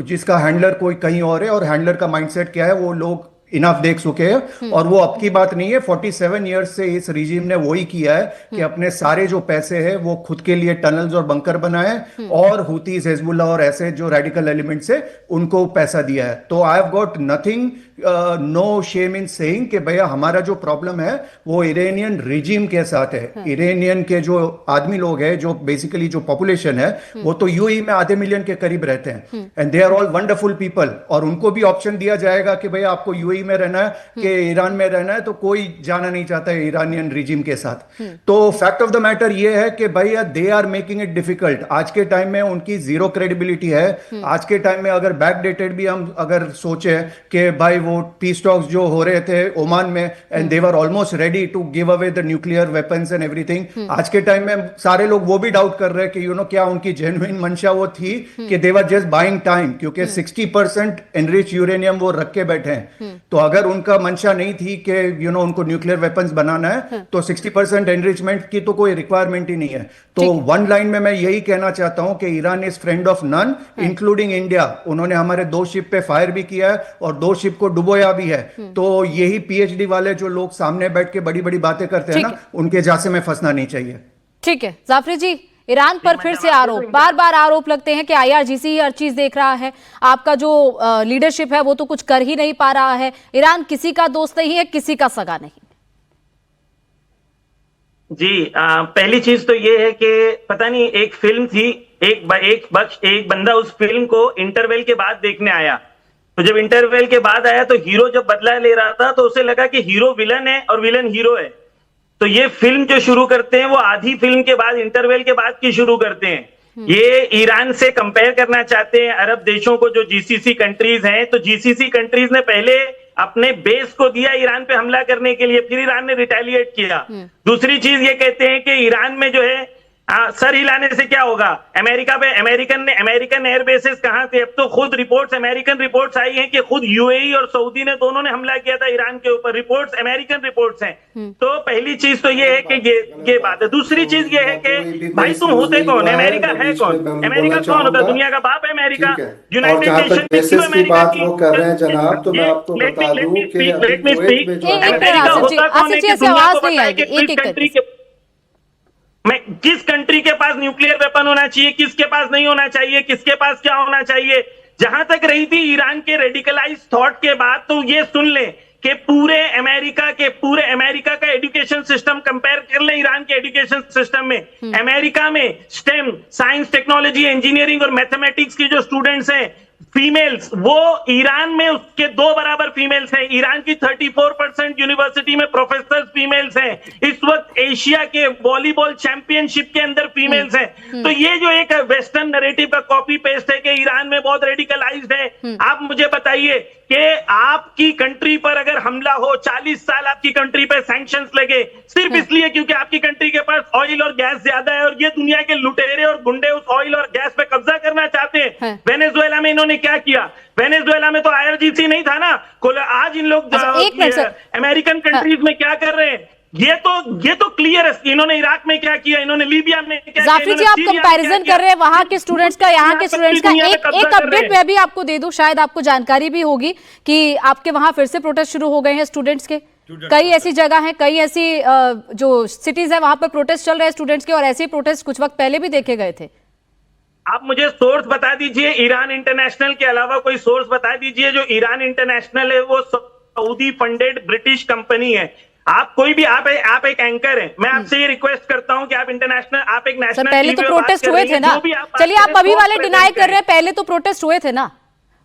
[SPEAKER 7] जिसका हैंडलर कोई कहीं और है और हैंडलर का माइंडसेट क्या है वो लोग इनफ देख चुके हैं। और वो अब की बात नहीं है, 47 ईयर्स से इस रिजीम ने वही किया है कि अपने सारे जो पैसे हैं वो खुद के लिए टनल्स और बंकर बनाए और हुतीज, हिजबुल्लाह और ऐसे जो रेडिकल एलिमेंट्स है उनको पैसा दिया है। तो I have got nothing, no shame in saying कि भैया हमारा जो प्रॉब्लम है वो इरानियन रिजीम के साथ है। इरानियन के जो आदमी लोग हैं, जो बेसिकली जो पॉपुलेशन है वो तो यूएई में आधे मिलियन के करीब रहते हैं and they are all wonderful people. और उनको भी ऑप्शन दिया जाएगा कि भैया आपको यूएई में रहना है कि ईरान में रहना है, तो कोई जाना नहीं चाहता है ईरानियन रिजीम के साथ। तो फैक्ट ऑफ द मैटर ये है कि भैया they are making it difficult. आज के टाइम में उनकी जीरो क्रेडिबिलिटी है। आज के टाइम में अगर बैकडेटेड भी हम अगर सोचे कि भाई वो पीस टॉक्स जो हो रहे थे ओमान में and they were almost ready to give away the nuclear weapons and everything, आज के टाइम में सारे लोग वो भी डाउट कर रहे हैं कि क्या उनकी जेन्युइन मंशा वो थी कि दे वर जस्ट बाइंग टाइम, क्योंकि 60% एनरिच यूरेनियम वो रख के बैठे हैं। तो अगर उनका मंशा नहीं थी कि उनको न्यूक्लियर वेपन्स बनाना है तो 60% एनरिचमेंट की तो कोई रिक्वायरमेंट ही नहीं है। तो वन लाइन में मैं यही कहना चाहता हूं कि Iran is friend of none including India. उन्होंने हमारे 2 शिप पे फायर भी किया है और 2 शिप को डुबोया भी है। तो यही पीएचडी वाले जो लोग सामने बैठ के बड़ी बड़ी बातें करते हैं ना, उनके जासे में फंसना नहीं चाहिए।
[SPEAKER 1] ठीक है जाफरी जी, ईरान पर फिर से आरोप, बार बार आरोप लगते हैं कि आईआरजीसी हर चीज देख रहा है, आपका जो लीडरशिप है वो तो कुछ कर ही नहीं पा रहा है। ईरान किसी का दोस्त नहीं है, किसी का सगा नहीं।
[SPEAKER 3] जी पहली चीज तो ये है कि पता नहीं एक फिल्म थी, एक बंदा उस फिल्म को इंटरवल के बाद देखने आया। तो जब इंटरवल के बाद आया तो हीरो जब बदला ले रहा था तो उसे लगा कि हीरो विलन है और विलन हीरो है। तो ये फिल्म जो शुरू करते हैं वो आधी फिल्म के बाद, इंटरवल के बाद की शुरू करते हैं। ये ईरान से कंपेयर करना चाहते हैं अरब देशों को जो जीसीसी कंट्रीज हैं। तो जीसीसी कंट्रीज ने पहले अपने बेस को दिया ईरान पे हमला करने के लिए, फिर ईरान ने रिटेलिएट किया। दूसरी चीज ये कहते हैं कि ईरान में जो है सर हिलाने से क्या होगा, अमेरिका पे अमेरिकन एयरबेसेस कहां थे। अब तो खुद अमेरिकन रिपोर्ट्स आई हैं कि खुद यूएई और सऊदी ने दोनों ने हमला किया था ईरान के ऊपर। रिपोर्ट्स अमेरिकन रिपोर्ट्स हैं। तो पहली चीज तो ये है कि ये बात है। दूसरी चीज ये है कि भाई तुम होते कौन, अमेरिका है कौन, अमेरिका कौन होता है, दुनिया का बाप है अमेरिका। यूनाइटेड नेशन में क्यों अमेरिका की
[SPEAKER 5] कर रहे हैं जनाब, तो मैं आपको बता दूं कि
[SPEAKER 3] अमेरिका होता कौन है कि दुनिया को बताए कि किस कंट्री के पास न्यूक्लियर वेपन होना चाहिए, किसके पास नहीं होना चाहिए, किसके पास क्या होना चाहिए। जहां तक रही थी ईरान के रेडिकलाइज थॉट के बाद, तो ये सुन ले कि पूरे अमेरिका का एजुकेशन सिस्टम कंपेयर कर ले ईरान के एजुकेशन सिस्टम में। अमेरिका में स्टेम, साइंस, टेक्नोलॉजी, इंजीनियरिंग और मैथमेटिक्स के जो स्टूडेंट्स हैं फीमेल्स, वो ईरान में उसके 2 बराबर फीमेल्स हैं। ईरान की 34% यूनिवर्सिटी में प्रोफेसर फीमेल्स हैं। इस वक्त एशिया के वॉलीबॉल चैंपियनशिप के अंदर फीमेल्स हैं। तो ये जो एक वेस्टर्न नैरेटिव का कॉपी पेस्ट है कि ईरान में बहुत रेडिकलाइज्ड है। आप मुझे बताइए कि आपकी कंट्री पर अगर हमला हो, 40 साल आपकी कंट्री पे सैंक्शंस लगे सिर्फ इसलिए क्योंकि आपकी कंट्री के पास ऑयल और गैस ज्यादा है और ये दुनिया के लुटेरे और गुंडे उस ऑयल और गैस पे कब्जा करना चाहते हैं। वेनेजुएला में इन्होंने क्या किया, वेनेजुएला में तो आईआरजीसी नहीं था ना। आज इन लोग अमेरिकन कंट्रीज में क्या कर रहे हैं, ये तो क्लियर है। इन्होंने इराक में क्या किया, इन्होंने लीबिया में क्या किया।
[SPEAKER 1] जाफरी जी, आप कंपैरिजन कर रहे हैं वहां के स्टूडेंट्स का, यहाँ के स्टूडेंट्स का। एक अपडेट मैं भी आपको दे दूं, शायद आपको जानकारी भी होगी कि आपके वहां फिर से प्रोटेस्ट शुरू हो गए हैं स्टूडेंट्स के। कई ऐसी जगह हैं, कई ऐसी जो सिटीज हैं वहां पर प्रोटेस्ट चल रहे हैं स्टूडेंट्स के, और ऐसे ही प्रोटेस्ट कुछ वक्त पहले भी देखे गए थे।
[SPEAKER 3] आप मुझे सोर्स बता दीजिए, ईरान इंटरनेशनल के अलावा कोई सोर्स बता दीजिए। जो ईरान इंटरनेशनल है वो सऊदी फंडेड ब्रिटिश कंपनी है। आप कोई भी आप एक एंकर हैं, मैं आपसे ये रिक्वेस्ट करता हूं कि आप इंटरनेशनल, आप एक नेशनल
[SPEAKER 1] सर पहले तो प्रोटेस्ट हुए थे ना, चलिए आप अभी वाले डिनाई कर रहे हैं, पहले तो प्रोटेस्ट हुए थे ना,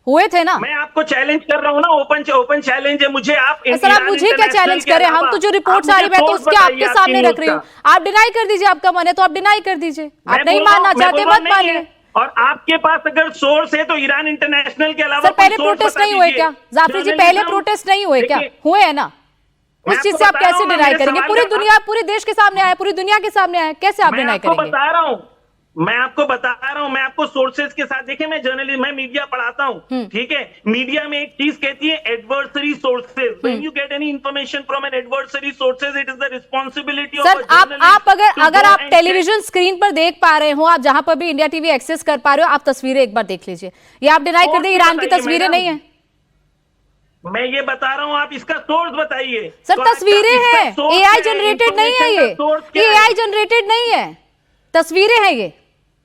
[SPEAKER 3] मैं आपको चैलेंज कर रहा हूं ना, ओपन चैलेंज है मुझे। आप
[SPEAKER 1] सर आप मुझे क्या चैलेंज करें, हम तो जो रिपोर्ट्स आ रही है तो उसके आपके सामने रख रही हूँ, आप डिनाई कर दीजिए, आपका मन है तो आप डिनाई कर दीजिए, आप नहीं मानना चाहते मत मानिए।
[SPEAKER 3] और आपके पास अगर सोर्स है तो ईरान इंटरनेशनल के अलावा
[SPEAKER 1] सर पहले प्रोटेस्ट नहीं हुए क्या जाफरी जी, पहले प्रोटेस्ट नहीं हुए क्या? हुए है ना, उस चीज से आप कैसे डिनाई करेंगे? पूरी दुनिया, पूरे देश के सामने आया, पूरी दुनिया के सामने आया, कैसे आप डिनाई करेंगे?
[SPEAKER 3] मैं आपको बता रहा हूं, मैं आपको सोर्सेज के साथ, देखिए मैं जर्नलिस्ट, मैं मीडिया पढ़ाता हूं, ठीक है। मीडिया में एक चीज कहती है adversary sources, when you get any information from an adversary sources, it is the responsibility of
[SPEAKER 1] sir आप अगर आप टेलीविजन स्क्रीन पर देख पा रहे हो, आप जहां पर भी इंडिया टीवी एक्सेस कर पा रहे हो, आप तस्वीरें एक बार देख लीजिए, ये आप डिनाई कर दे ईरान की तस्वीरें नहीं है।
[SPEAKER 3] मैं ये बता रहा हूं, आप इसका सोर्स बताइए।
[SPEAKER 1] सर तस्वीरें हैं, एआई जनरेटेड नहीं है, ये एआई जनरेटेड नहीं है, तस्वीरें हैं ये।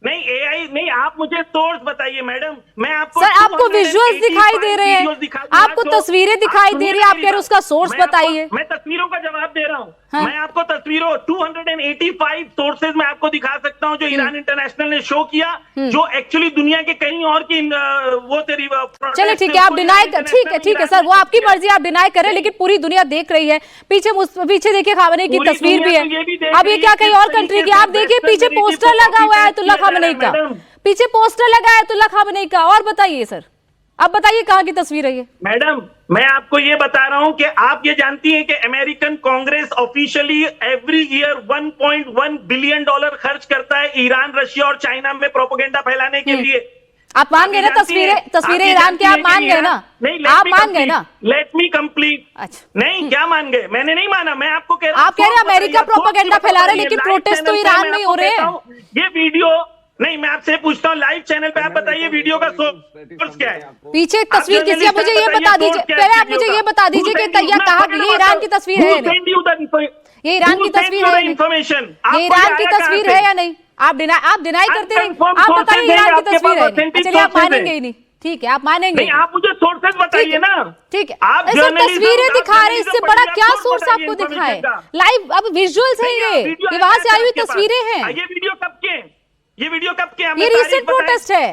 [SPEAKER 3] नहीं एआई नहीं, आप मुझे सोर्स बताइए मैडम, मैं आपको।
[SPEAKER 1] सर आपको विजुअल्स दिखाई दे रहे हैं, आपको तस्वीरें दिखाई दे रही है, आप कह रहे हैं उसका सोर्स बताइए।
[SPEAKER 3] मैं तस्वीरों का जवाब दे रहा हूं, मैं आपको तस्वीरों 285 सोर्सेज में आपको दिखा सकता हूं जो ईरान इंटरनेशनल ने शो किया, जो एक्चुअली दुनिया के कहीं और की वो तेरी।
[SPEAKER 1] चलिए ठीक है, आप डिनाई, ठीक है सर, वो आपकी मर्जी, आप डिनाई करें, लेकिन पूरी दुनिया देख रही है। पीछे देखिए खामनेई की तस्वीर भी है, अब ये क्या कहीं और कंट्री की? आप देखिए पीछे पोस्टर लगा हुआ है आयतुल्लाह खामनेई का, पीछे पोस्टर लगा है आयतुल्लाह खामनेई का। और बताइए सर, अब बताइए कहाँ की तस्वीर है ये?
[SPEAKER 3] मैडम मैं आपको ये बता रहा हूं कि आप ये जानती हैं कि American Congress officially every year $1.1 billion खर्च करता है ईरान, रशिया और चाइना में प्रोपेगेंडा फैलाने के लिए।
[SPEAKER 1] आप मान गए ना तस्वीरें ईरान के, आप मान गए ना? आप मान गए ना?
[SPEAKER 3] Let me complete.
[SPEAKER 1] अच्छा
[SPEAKER 3] नहीं क्या मान गए? मैंने नहीं माना, मैं आपको कह रहा हूं।
[SPEAKER 1] आप कह रहे हैं अमेरिका प्रोपेगेंडा फैला रहा है, लेकिन प्रोटेस्ट तो ईरान में ही हो रहे हैं।
[SPEAKER 3] ये वीडियो नहीं, मैं आपसे पूछता हूँ लाइव चैनल पे, आप बताइए वीडियो का सोर्स क्या है?
[SPEAKER 1] पीछे एक तस्वीर किसी है, मुझे ये बता दीजिए, पहले आप मुझे ये बता दीजिए कि तैयार कहा, ये ईरान की तस्वीर है या नहीं? ये ईरान की तस्वीर है, ये ईरान की तस्वीर है या नहीं? आप डिनाई करते रहे, आप बताइए ईरान की तस्वीर है। चलिए आप मानेंगे ही नहीं, ठीक है आप मानेंगे
[SPEAKER 3] नहीं, आप मुझे सोर्सेज बताइए ना।
[SPEAKER 1] ठीक है, सब तस्वीरें दिखा रहे हैं, इससे बड़ा क्या सोर्स आपको दिखाए? लाइव अब विजुअल्स हैं, ये वहां से आई हुई तस्वीरें हैं।
[SPEAKER 3] ये वीडियो कब के? ये वीडियो कब के?
[SPEAKER 1] ये रीसेंट प्रोटेस्ट है।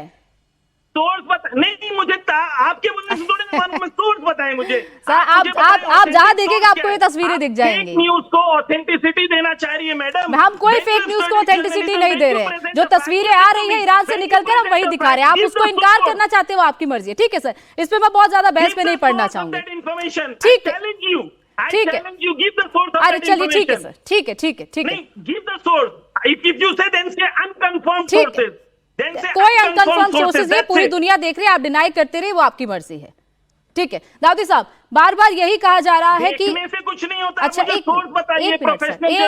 [SPEAKER 3] सोर्स बता, नहीं मुझे आपके बोलने से थोड़ी ना मालूम है, सोर्स बताएं मुझे।
[SPEAKER 1] सर आप जहां देखेगा आपको ये तस्वीरें दिख जाएंगी।
[SPEAKER 3] फेक न्यूज को ऑथेंटिसिटी देना चाह रही है मैडम।
[SPEAKER 1] हम कोई फेक न्यूज को ऑथेंटिसिटी नहीं दे रहे, जो तस्वीरें आ रही है ईरान से निकलकर हम वही दिखा रहे हैं। आप उसको इनकार करना चाहते हो, आपकी मर्जी है, ठीक है सर, इस पे मैं बहुत ज्यादा बहस में नहीं पढ़ना चाहूंगी। ठीक है ठीक है, अरे चलिए ठीक है सर, ठीक है ठीक है ठीक है,
[SPEAKER 3] give the source, if you से देन से अनकन्फर्म्ड सोर्सेज,
[SPEAKER 1] कोई अनकन्फर्म सोर्सेज नहीं, पूरी दुनिया देख रही है, आप डिनाई करते रहिए, वो आपकी मर्जी है, ठीक है। दाऊदी साहब बार बार यही कहा जा रहा है कि
[SPEAKER 3] से कुछ नहीं होता।
[SPEAKER 1] अच्छा एक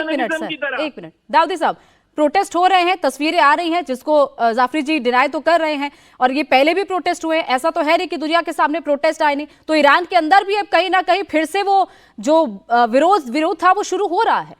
[SPEAKER 1] मिनट दाऊदी साहब, प्रोटेस्ट हो रहे हैं, तस्वीरें आ रही हैं, जिसको जाफरी जी डिनाई तो कर रहे हैं, और ये पहले भी प्रोटेस्ट हुए हैं, ऐसा तो है नहीं कि दुनिया के सामने प्रोटेस्ट आए नहीं, तो ईरान के अंदर भी अब कहीं ना कहीं फिर से वो जो विरोध था वो शुरू हो रहा है।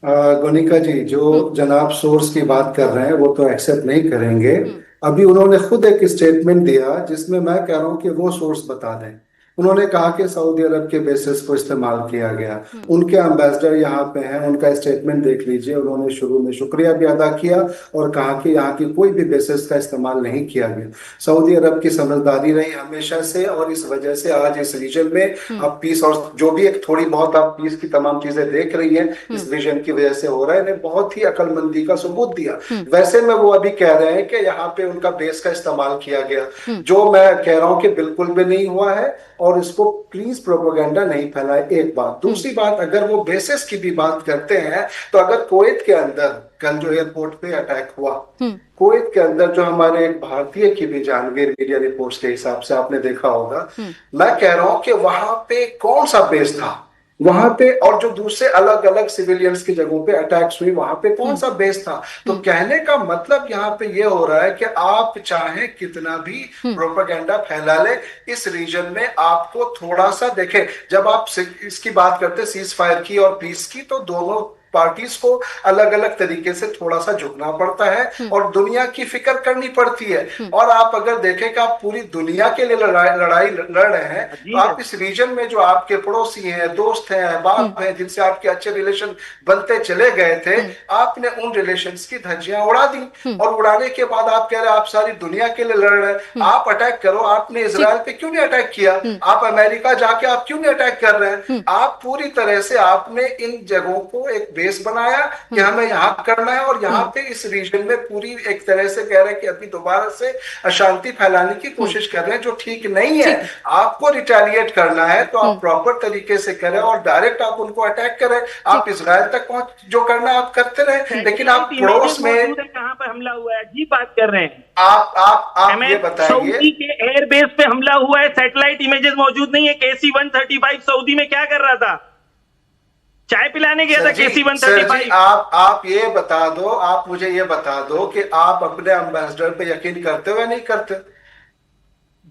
[SPEAKER 5] गोनिका जी, जो जनाब सोर्स की बात कर रहे हैं वो तो एक्सेप्ट नहीं करेंगे। अभी उन्होंने खुद एक स्टेटमेंट दिया जिसमें मैं कह रहा हूं कि वो सोर्स बता दें। उन्होंने कहा कि सऊदी अरब के बेसिस को इस्तेमाल किया गया, उनके एम्बेसडर यहाँ पे हैं, उनका स्टेटमेंट देख लीजिए। उन्होंने शुरू में शुक्रिया भी अदा किया और कहा कि यहाँ की कोई भी बेसिस का इस्तेमाल नहीं किया गया। सऊदी अरब की समझदारी रही हमेशा से, और इस वजह से आज इस रीजन में अब पीस, और जो भी एक थोड़ी बहुत आप पीस की तमाम चीजें देख रही हैं, इस विजन की वजह से हो रहा है। इन्हें बहुत ही अक्लमंदी का सबूत दिया। वैसे में वो अभी कह रहे हैं कि यहाँ पे उनका बेस का इस्तेमाल किया गया, जो मैं कह रहा हूँ कि बिल्कुल भी नहीं हुआ है, और इसको प्लीज प्रोपेगेंडा नहीं फैलाए। एक बात। दूसरी बात, अगर वो बेसिस की भी बात करते हैं, तो अगर कुवैत के अंदर कल जो एयरपोर्ट पे अटैक हुआ, कुवैत के अंदर जो हमारे एक भारतीय की भी जानवीर मीडिया रिपोर्ट्स के हिसाब से आपने देखा होगा, मैं कह रहा हूं कि वहां पे कौन सा बेस था? वहां पे, और जो दूसरे अलग अलग सिविलियंस की जगहों पे अटैक्स हुई, वहां पे कौन सा बेस था? तो कहने का मतलब यहाँ पे ये हो रहा है कि आप चाहे कितना भी प्रोपेगेंडा फैला ले, इस रीजन में आपको थोड़ा सा देखें, जब आप इसकी बात करते सीज फायर की और पीस की, तो दोनों पार्टीज को अलग अलग तरीके से थोड़ा सा झुकना पड़ता है और दुनिया की फिक्र करनी पड़ती है। और आप अगर देखें कि आप पूरी दुनिया के लिए लड़ाई लड़ रहे हैं, तो आप इस रीजन में जो आपके पड़ोसी हैं, दोस्त हैं, बाप हैं, जिनसे आपके अच्छे रिलेशन बनते चले गए थे, आपने उन रिलेशंस की धज्जियां उड़ा दी, और उड़ाने के बाद आप कह रहे हैं आप सारी दुनिया के लिए लड़ रहे हैं। आप अटैक करो, आपने इजराइल पे क्यों नहीं अटैक किया? आप अमेरिका जाके आप क्यों नहीं अटैक कर रहे हैं? आप पूरी तरह से आपने इन जगहों को एक बेस बनाया कि हमें यहाँ करना है, और यहाँ पे इस रीजन में पूरी एक तरह से कह रहे हैं कि अभी दोबारा से अशांति फैलाने की कोशिश कर रहे हैं, जो ठीक नहीं है। आपको रिटेलिएट करना है तो आप प्रॉपर तरीके से करें और डायरेक्ट आप उनको अटैक करें। आप इजराइल तक पहुंच जो करना आप करते रहे, लेकिन आप पड़ोस में
[SPEAKER 3] कहां पर हमला हुआ है जी बात कर रहे हैं
[SPEAKER 5] आप ये बताइए।
[SPEAKER 3] सऊदी के एयरबेस पे हमला हुआ है, सैटेलाइट इमेजेस मौजूद नहीं है। KC-135 सऊदी में क्या कर रहा था? चाय पिलाने गया था KC-135।
[SPEAKER 5] आप ये बता दो, आप मुझे ये बता दो कि आप अपने एम्बेसडर पे यकीन करते हो या नहीं करते?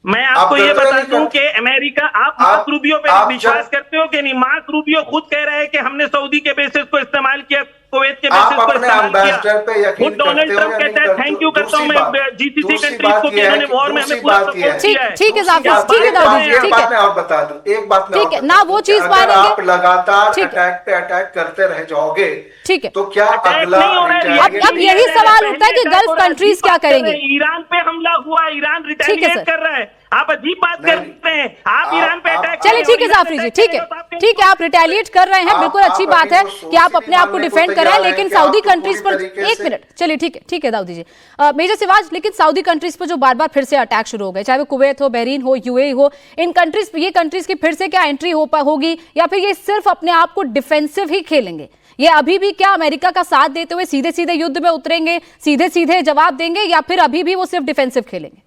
[SPEAKER 3] मैं आपको ये बता दूं कि अमेरिका, आप मार्क रूबियो पे विश्वास करते हो कि नहीं? मार्क रूबियो खुद कह रहा है कि हमने सऊदी के बेसिस को इस्तेमाल किया, कुवैत के बेसिस को इस्तेमाल किया। खुद डोनाल्ड ट्रंप कहता है थैंक यू करता हूं मैं GCC कंट्रीज को कि इन्होंने वॉर में हमें पूरा सपोर्ट किया है।
[SPEAKER 1] ठीक है साहब, ठीक है दाऊद जी, ठीक है।
[SPEAKER 5] मैं और बता दूं एक बात,
[SPEAKER 1] ठीक है ना, वो चीज
[SPEAKER 5] अगर आप लगातार अटैक पे अटैक करते रह जाओगे,
[SPEAKER 1] ठीक है,
[SPEAKER 5] तो क्या अगला
[SPEAKER 1] अब यही सवाल उठता है कि गल्फ कंट्रीज क्या करेंगे?
[SPEAKER 3] ईरान पे हमला हुआ, ईरान रिटेलिएट कर रहा है। आप अजीब बात कर रहे हैं, आप ईरान पे अटैक।
[SPEAKER 1] चलिए ठीक है जाफरी जी, ठीक है, ठीक है, आप रिटेलिएट कर रहे हैं, बिल्कुल अच्छी बात है कि आप अपने आप को डिफेंड कर रहे हैं, लेकिन सऊदी कंट्रीज पर एक मिनट, चलिए ठीक है दाऊदी जी, मेजर सिवाज, लेकिन सऊदी कंट्रीज पर जो बार बार फिर से अटैक शुरू हो गए, चाहे वो कुवैत हो, बहरीन हो, UAE हो, इन कंट्रीज, ये कंट्रीज की फिर से क्या एंट्री होगी, या फिर ये सिर्फ अपने आप को डिफेंसिव ही खेलेंगे? ये अभी भी क्या अमेरिका का साथ देते हुए सीधे सीधे युद्ध में उतरेंगे, सीधे सीधे जवाब देंगे, या फिर अभी भी वो सिर्फ डिफेंसिव खेलेंगे?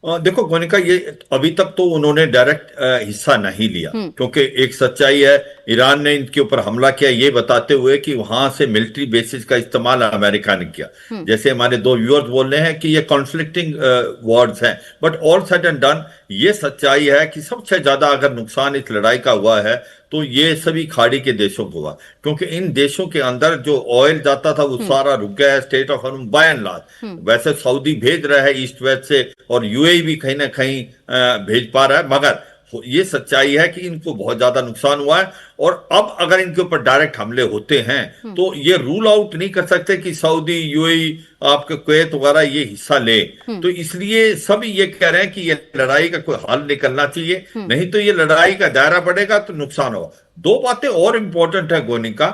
[SPEAKER 2] देखो गोनिका, ये अभी तक तो उन्होंने डायरेक्ट हिस्सा नहीं लिया, क्योंकि एक सच्चाई है, ईरान ने इनके ऊपर हमला किया ये बताते हुए कि वहां से मिलिट्री बेसिस का इस्तेमाल अमेरिका ने किया। जैसे हमारे दो व्यूअर्स बोल रहे हैं कि ये कॉन्फ्लिक्टिंग वर्ड्स हैं, but all said and done ये सच्चाई है कि सबसे ज्यादा अगर नुकसान इस लड़ाई का हुआ है तो ये सभी खाड़ी के देशों को हुआ, क्योंकि इन देशों के अंदर जो ऑयल जाता था वो सारा रुक गया है। State of Hormuz by and large, वैसे सऊदी भेज रहा है ईस्ट वेस्ट से, और UAE भी कहीं ना कहीं भेज पा रहा है, मगर ये सच्चाई है कि इनको बहुत ज्यादा नुकसान हुआ है। और अब अगर इनके ऊपर डायरेक्ट हमले होते हैं तो ये रूल आउट नहीं कर सकते कि सऊदी, UAE, आपके कुवैत वगैरह ये हिस्सा ले। तो इसलिए सभी ये कह रहे हैं कि ये लड़ाई का कोई हल निकलना चाहिए, नहीं तो ये लड़ाई का दायरा बढ़ेगा तो नुकसान होगा। दो बातें और इंपॉर्टेंट है गोनिका,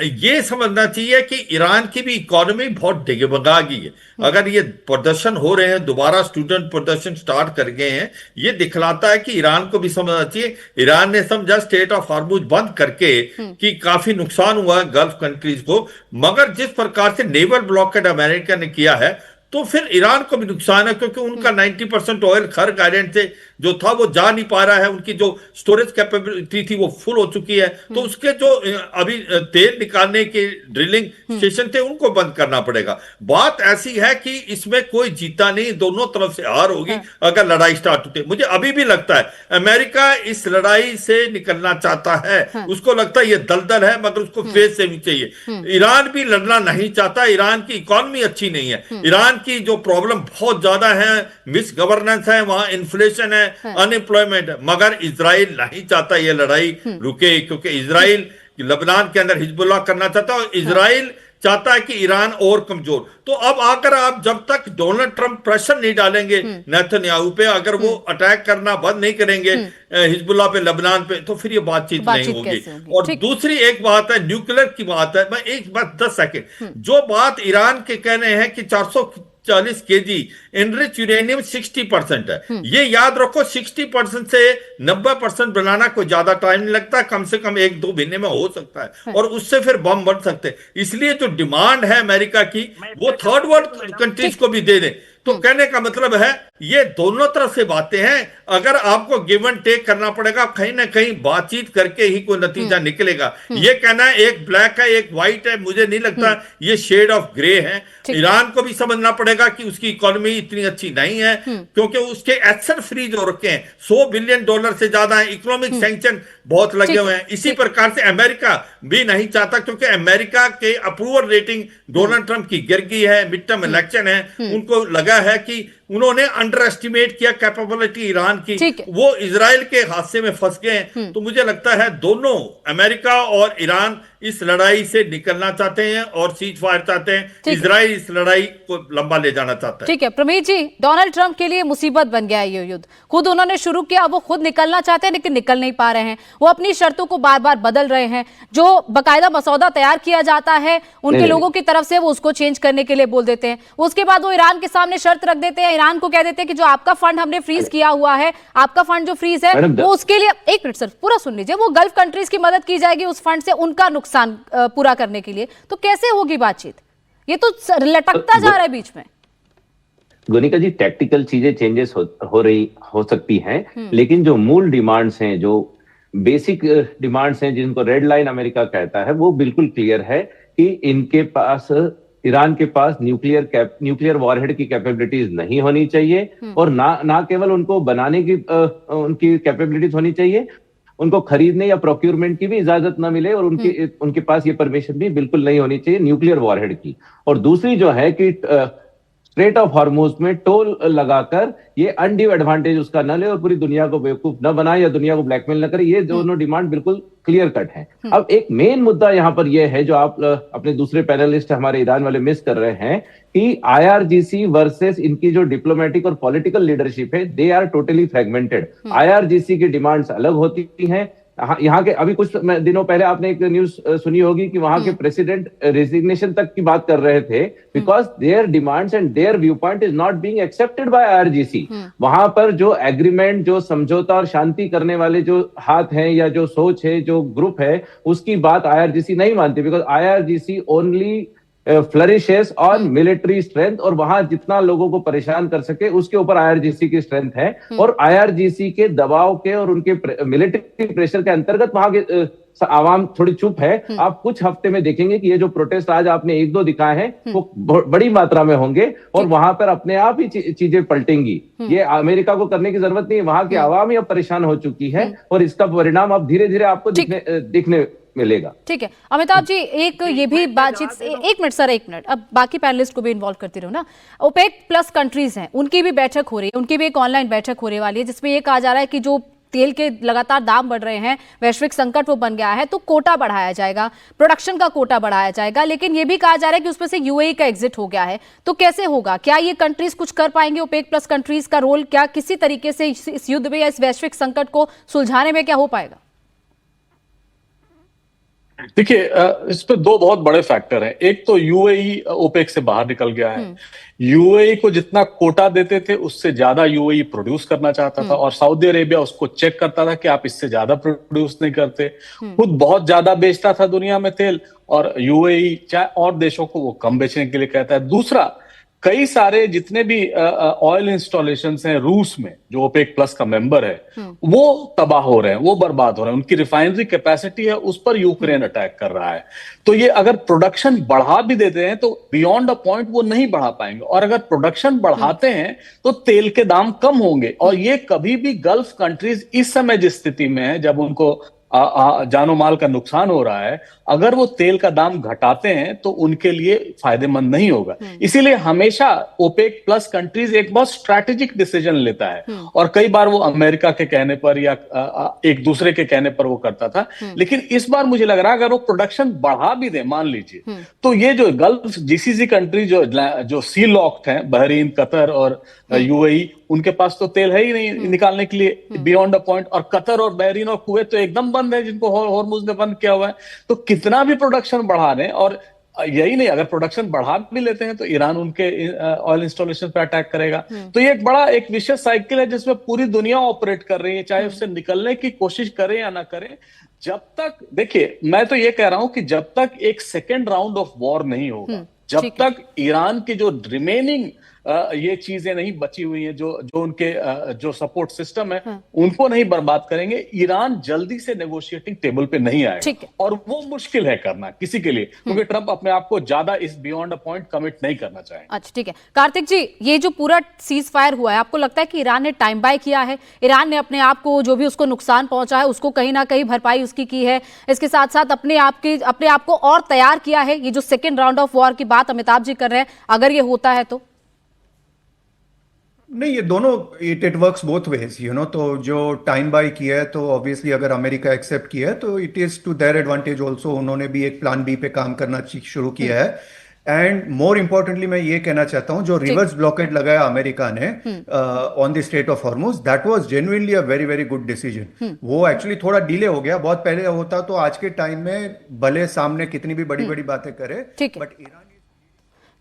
[SPEAKER 2] ये समझना चाहिए कि ईरान की भी इकोनॉमी बहुत डगमगा गई है। अगर ये प्रदर्शन हो रहे हैं, दोबारा स्टूडेंट प्रदर्शन स्टार्ट कर गए हैं, ये दिखलाता है कि ईरान को भी समझना चाहिए। ईरान ने समझा स्टेट ऑफ हॉर्मुज़ बंद करके कि काफी नुकसान हुआ है गल्फ कंट्रीज को, मगर जिस प्रकार से नेवल ब्लॉकेड अमेरिका ने किया है तो फिर ईरान को भी नुकसान है, क्योंकि उनका 90% ऑयल खर्क आइलैंड से जो था वो जा नहीं पा रहा है, उनकी जो स्टोरेज कैपेबिलिटी थी वो फुल हो चुकी है। तो उसके जो अभी तेल निकालने के ड्रिलिंग स्टेशन थे उनको बंद करना पड़ेगा। बात ऐसी है कि इसमें कोई जीता नहीं, दोनों तरफ से हार होगी अगर लड़ाई स्टार्ट होती है। मुझे अभी भी लगता है अमेरिका इस लड़ाई से निकलना चाहता है, उसको लगता है ये दलदल है, मगर उसको फेस से भी चाहिए। ईरान भी लड़ना नहीं चाहता, ईरान की इकोनॉमी अच्छी नहीं है, ईरान की जो प्रॉब्लम बहुत ज्यादा है, मिस गवर्नेंस है, वहां इन्फ्लेशन है, अनएम्प्लॉयमेंट है, मगर इजराइल नहीं चाहता ये लड़ाई रुके, क्योंकि इजराइल लबनान के अंदर हिजबुल्लाह करना चाहता है, इजराइल चाहता है कि ईरान और कमजोर। तो अब आकर आप जब तक डोनाल्ड ट्रंप प्रेशर नहीं डालेंगे नेतन्याहू पे, अगर वो अटैक करना बंद नहीं करेंगे हिजबुल्लाह पे, लबनान पे, तो फिर ये बातचीत नहीं होगी। और दूसरी एक बात है, न्यूक्लियर की बात है, मैं एक बात 10 सेकेंड, जो बात ईरान के कहने हैं कि 440 kg एनरिच यूरेनियम 60% है, ये याद रखो 60% से 90% बनाना कोई ज्यादा टाइम नहीं लगता, कम से कम 1-2 महीने में हो सकता है, और उससे फिर बम बन सकते हैं। इसलिए जो डिमांड है अमेरिका की वो थर्ड वर्ल्ड कंट्रीज को भी दे दें। तो कहने का मतलब है ये दोनों तरफ से बातें हैं। अगर आपको गिव एंड टेक करना पड़ेगा, कहीं ना कहीं बातचीत करके ही कोई नतीजा निकलेगा। ये कहना है एक ब्लैक है एक व्हाइट है, मुझे नहीं लगता। ये शेड ऑफ ग्रे है। ईरान को भी समझना पड़ेगा कि उसकी इकोनॉमी इतनी अच्छी नहीं है, क्योंकि उसके एसेट फ्रीज हो रखे हैं, $100 बिलियन से ज्यादा है, इकोनॉमिक सैंक्शन बहुत लगे हुए हैं। इसी प्रकार से अमेरिका भी नहीं चाहता, क्योंकि अमेरिका के अप्रूवल रेटिंग डोनाल्ड ट्रंप की गिर गई है। मिड टर्म इलेक्शन है, उनको लगा है कि उन्होंने अंडर एस्टिमेट किया कैपेबिलिटी ईरान की, वो इजराइल के हादसे में फंस गए हैं। तो मुझे लगता है दोनों, अमेरिका और ईरान, इस लड़ाई से निकलना चाहते हैं और सीज फायर चाहते हैं। इजराइल इस लड़ाई को लंबा ले जाना चाहता है।
[SPEAKER 1] ठीक है प्रमीत जी, डोनाल्ड ट्रंप के लिए मुसीबत बन गया है ये युद्ध। खुद उन्होंने शुरू किया, वो खुद निकलना चाहते हैं लेकिन निकल नहीं पा रहे हैं। वो अपनी शर्तों को बार बार बदल रहे हैं। जो बकायदा मसौदा तैयार किया जाता है उनके लोगों की तरफ से, वो उसको चेंज करने के लिए बोल देते हैं। उसके बाद वो ईरान के सामने शर्त रख देते हैं, ईरान को कह देते हैं कि जो आपका फंड हमने फ्रीज किया हुआ है, आपका फंड जो फ्रीज है वो उसके लिए, एक मिनट सर पूरा सुन लीजिए, वो गल्फ कंट्रीज की मदद की जाएगी उस फंड से उनका नुकसान पूरा करने के लिए। तो कैसे होगी बातचीत? ये तो लटकता जा रहा है बीच में।
[SPEAKER 4] गोनिका जी, टैक्टिकल चीजें चेंजेस हो सकती हैं, लेकिन जो मूल डिमांड्स हैं, जो बेसिक डिमांड्स हैं, जिनको रेड लाइन अमेरिका कहता है, वो बिल्कुल क्लियर है कि इनके पास, ईरान के पास न्यूक्लियर वॉरहेड की कैपेबिलिटीज नहीं होनी चाहिए, और ना केवल उनको बनाने की उनकी कैपेबिलिटीज होनी चाहिए, उनको खरीदने या प्रोक्यूरमेंट की भी इजाजत ना मिले, और उनके पास ये परमिशन भी बिल्कुल नहीं होनी चाहिए न्यूक्लियर वॉरहेड की। और दूसरी जो है कि स्ट्रेट ऑफ हॉर्मुज में टोल लगाकर ये अनड्यू एडवांटेज उसका न ले और पूरी दुनिया को बेवकूफ न बनाए या दुनिया को ब्लैकमेल न करे। ये दोनों डिमांड बिल्कुल क्लियर कट है। अब एक मेन मुद्दा यहां पर यह है, जो आप अपने दूसरे पैनलिस्ट हमारे ईरान वाले मिस कर रहे हैं, कि IRGC वर्सेस इनकी जो डिप्लोमेटिक और पॉलिटिकल लीडरशिप है, they are totally fragmented. IRGC की डिमांड्स अलग होती हैं। यहाँ के अभी कुछ दिनों पहले आपने एक न्यूज सुनी होगी कि वहां के प्रेसिडेंट रेजिग्नेशन तक की बात कर रहे थे, because there demands and there view point is not being accepted by IRGC। वहां पर जो एग्रीमेंट, जो समझौता और शांति करने वाले जो हाथ हैं या जो सोच है, जो ग्रुप है, उसकी बात IRGC नहीं मानती, because IRGC only flourishes on military strength, और वहां जितना लोगों को परेशान कर सके उसके ऊपर IRGC की स्ट्रेंथ है। और IRGC के दबाव के और उनके मिलिट्री प्रेशर के अंतर्गत वहां के आवाम थोड़ी चुप है। आप कुछ हफ्ते में देखेंगे कि ये जो प्रोटेस्ट आज आपने एक दो दिखाए हैं वो बड़ी मात्रा में होंगे, और वहां पर अपने आप ही चीजें पलटेंगी। ये अमेरिका को करने की जरूरत नहीं है, वहां की आवाम ही अब परेशान हो चुकी है, और इसका परिणाम अब धीरे धीरे आपको दिखने मिलेगा।
[SPEAKER 1] ठीक है अमिताभ जी, एक ये भी बातचीत, एक मिनट सर, एक मिनट, अब बाकी पैनलिस्ट को भी इन्वॉल्व करती रहो ना। ओपेक प्लस कंट्रीज हैं, उनकी भी बैठक हो रही है, उनकी भी एक ऑनलाइन बैठक होने वाली है, जिसमें ये कहा जा रहा है कि जो तेल के लगातार दाम बढ़ रहे हैं, वैश्विक संकट वो बन गया है, तो कोटा बढ़ाया जाएगा, प्रोडक्शन का कोटा बढ़ाया जाएगा। लेकिन ये भी कहा जा रहा है कि उसमें से UAE का एग्जिट हो गया है। तो कैसे होगा? क्या ये कंट्रीज कुछ कर पाएंगे? ओपेक प्लस कंट्रीज का रोल क्या किसी तरीके से इस युद्ध में या इस वैश्विक संकट को सुलझाने में क्या हो पाएगा?
[SPEAKER 6] देखिए, इस पे दो बहुत बड़े फैक्टर हैं। एक तो UAE ओपेक से बाहर निकल गया है। UAE को जितना कोटा देते थे उससे ज्यादा UAE प्रोड्यूस करना चाहता था, और सऊदी अरेबिया उसको चेक करता था कि आप इससे ज्यादा प्रोड्यूस नहीं करते। खुद बहुत ज्यादा बेचता था दुनिया में तेल, और UAE चाहे और देशों को वो कम बेचने के लिए कहता है। दूसरा, कई सारे जितने भी ऑयल इंस्टॉलेशंस हैं रूस में, जो ओपेक प्लस का मेंबर है, वो तबाह हो रहे हैं, वो बर्बाद हो रहे हैं। उनकी रिफाइनरी कैपेसिटी है, उस पर यूक्रेन अटैक कर रहा है। तो ये अगर प्रोडक्शन बढ़ा भी देते हैं तो बियॉन्ड अ पॉइंट वो नहीं बढ़ा पाएंगे, और अगर प्रोडक्शन बढ़ाते हैं तो तेल के दाम कम होंगे। और ये कभी भी गल्फ कंट्रीज इस समय जिस स्थिति में है, जब उनको जानो माल का नुकसान हो रहा है, अगर वो तेल का दाम घटाते हैं तो उनके लिए फायदेमंद नहीं होगा। इसीलिए हमेशा ओपेक प्लस कंट्रीज एक बहुत स्ट्रैटेजिक डिसीजन लेता है, और कई बार वो अमेरिका के कहने पर या एक दूसरे के कहने पर वो करता था। लेकिन इस बार मुझे लग रहा है अगर वो प्रोडक्शन बढ़ा भी दे, मान लीजिए, तो ये जो गल्फ GCC कंट्री जो सी लॉक्ड हैं, बहरीन, कतर और UAE, उनके पास तो तेल है ही नहीं निकालने के लिए बियॉन्ड अ पॉइंट। और कतर और बहरीन और कुवैत तो एकदम बंद है, जिनको हॉर्मुज ने बंद किया हुआ है। तो कितना भी प्रोडक्शन बढ़ा दें, और यही नहीं, अगर प्रोडक्शन बढ़ा भी लेते हैं तो ईरान उनके ऑयल इंस्टॉलेशन पर अटैक करेगा। तो ये एक बड़ा एक विशेष साइकिल है जिसमें पूरी दुनिया ऑपरेट कर रही है, चाहे उससे निकलने की कोशिश करें या ना करें। जब तक, देखिए, मैं तो ये कह रहा हूं कि जब तक एक सेकेंड राउंड ऑफ वॉर नहीं होगा, जब तक ईरान की जो रिमेनिंग ये चीजें नहीं बची हुई हैं, जो उनके जो सपोर्ट सिस्टम है उनको नहीं बर्बाद करेंगे, ईरान जल्दी से नेगोशिएटिंग टेबल पे नहीं
[SPEAKER 1] ठीक है।
[SPEAKER 6] आएगा। और वो मुश्किल है करना किसी के लिए, क्योंकि ट्रंप अपने आप को ज्यादा इस बियॉन्ड अ पॉइंट कमिट नहीं करना चाहेंगे।
[SPEAKER 1] अच्छा ठीक है कार्तिक जी, ये जो पूरा सीज फायर हुआ है, आपको लगता है कि ईरान ने टाइम बाय किया है? ईरान ने अपने आप को, जो भी उसको नुकसान पहुंचा है उसको कहीं ना कहीं भरपाई उसकी की है, इसके साथ साथ अपने आप को और तैयार किया है? ये जो सेकेंड राउंड ऑफ वॉर की बात अमिताभ जी कर रहे हैं, अगर ये होता है तो?
[SPEAKER 7] नहीं, ये दोनों इट वर्क्स बोथ वेज, तो जो टाइम बाय किया है तो ऑब्वियसली अगर अमेरिका एक्सेप्ट किया है तो it is to their advantage also. उन्होंने भी एक प्लान बी पे काम करना शुरू किया है। एंड मोर इंपॉर्टेंटली मैं ये कहना चाहता हूं, जो रिवर्स ब्लॉकेड लगाया अमेरिका ने on the straight of Hormuz, that was genuinely a very very good decision. वो एक्चुअली थोड़ा डिले हो गया, बहुत पहले होता तो आज के टाइम में भले सामने कितनी भी बड़ी बड़ी बातें करे, बट ईरान।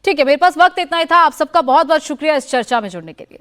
[SPEAKER 1] ठीक है, मेरे पास वक्त इतना ही था। आप सबका बहुत बहुत शुक्रिया इस चर्चा में जुड़ने के लिए।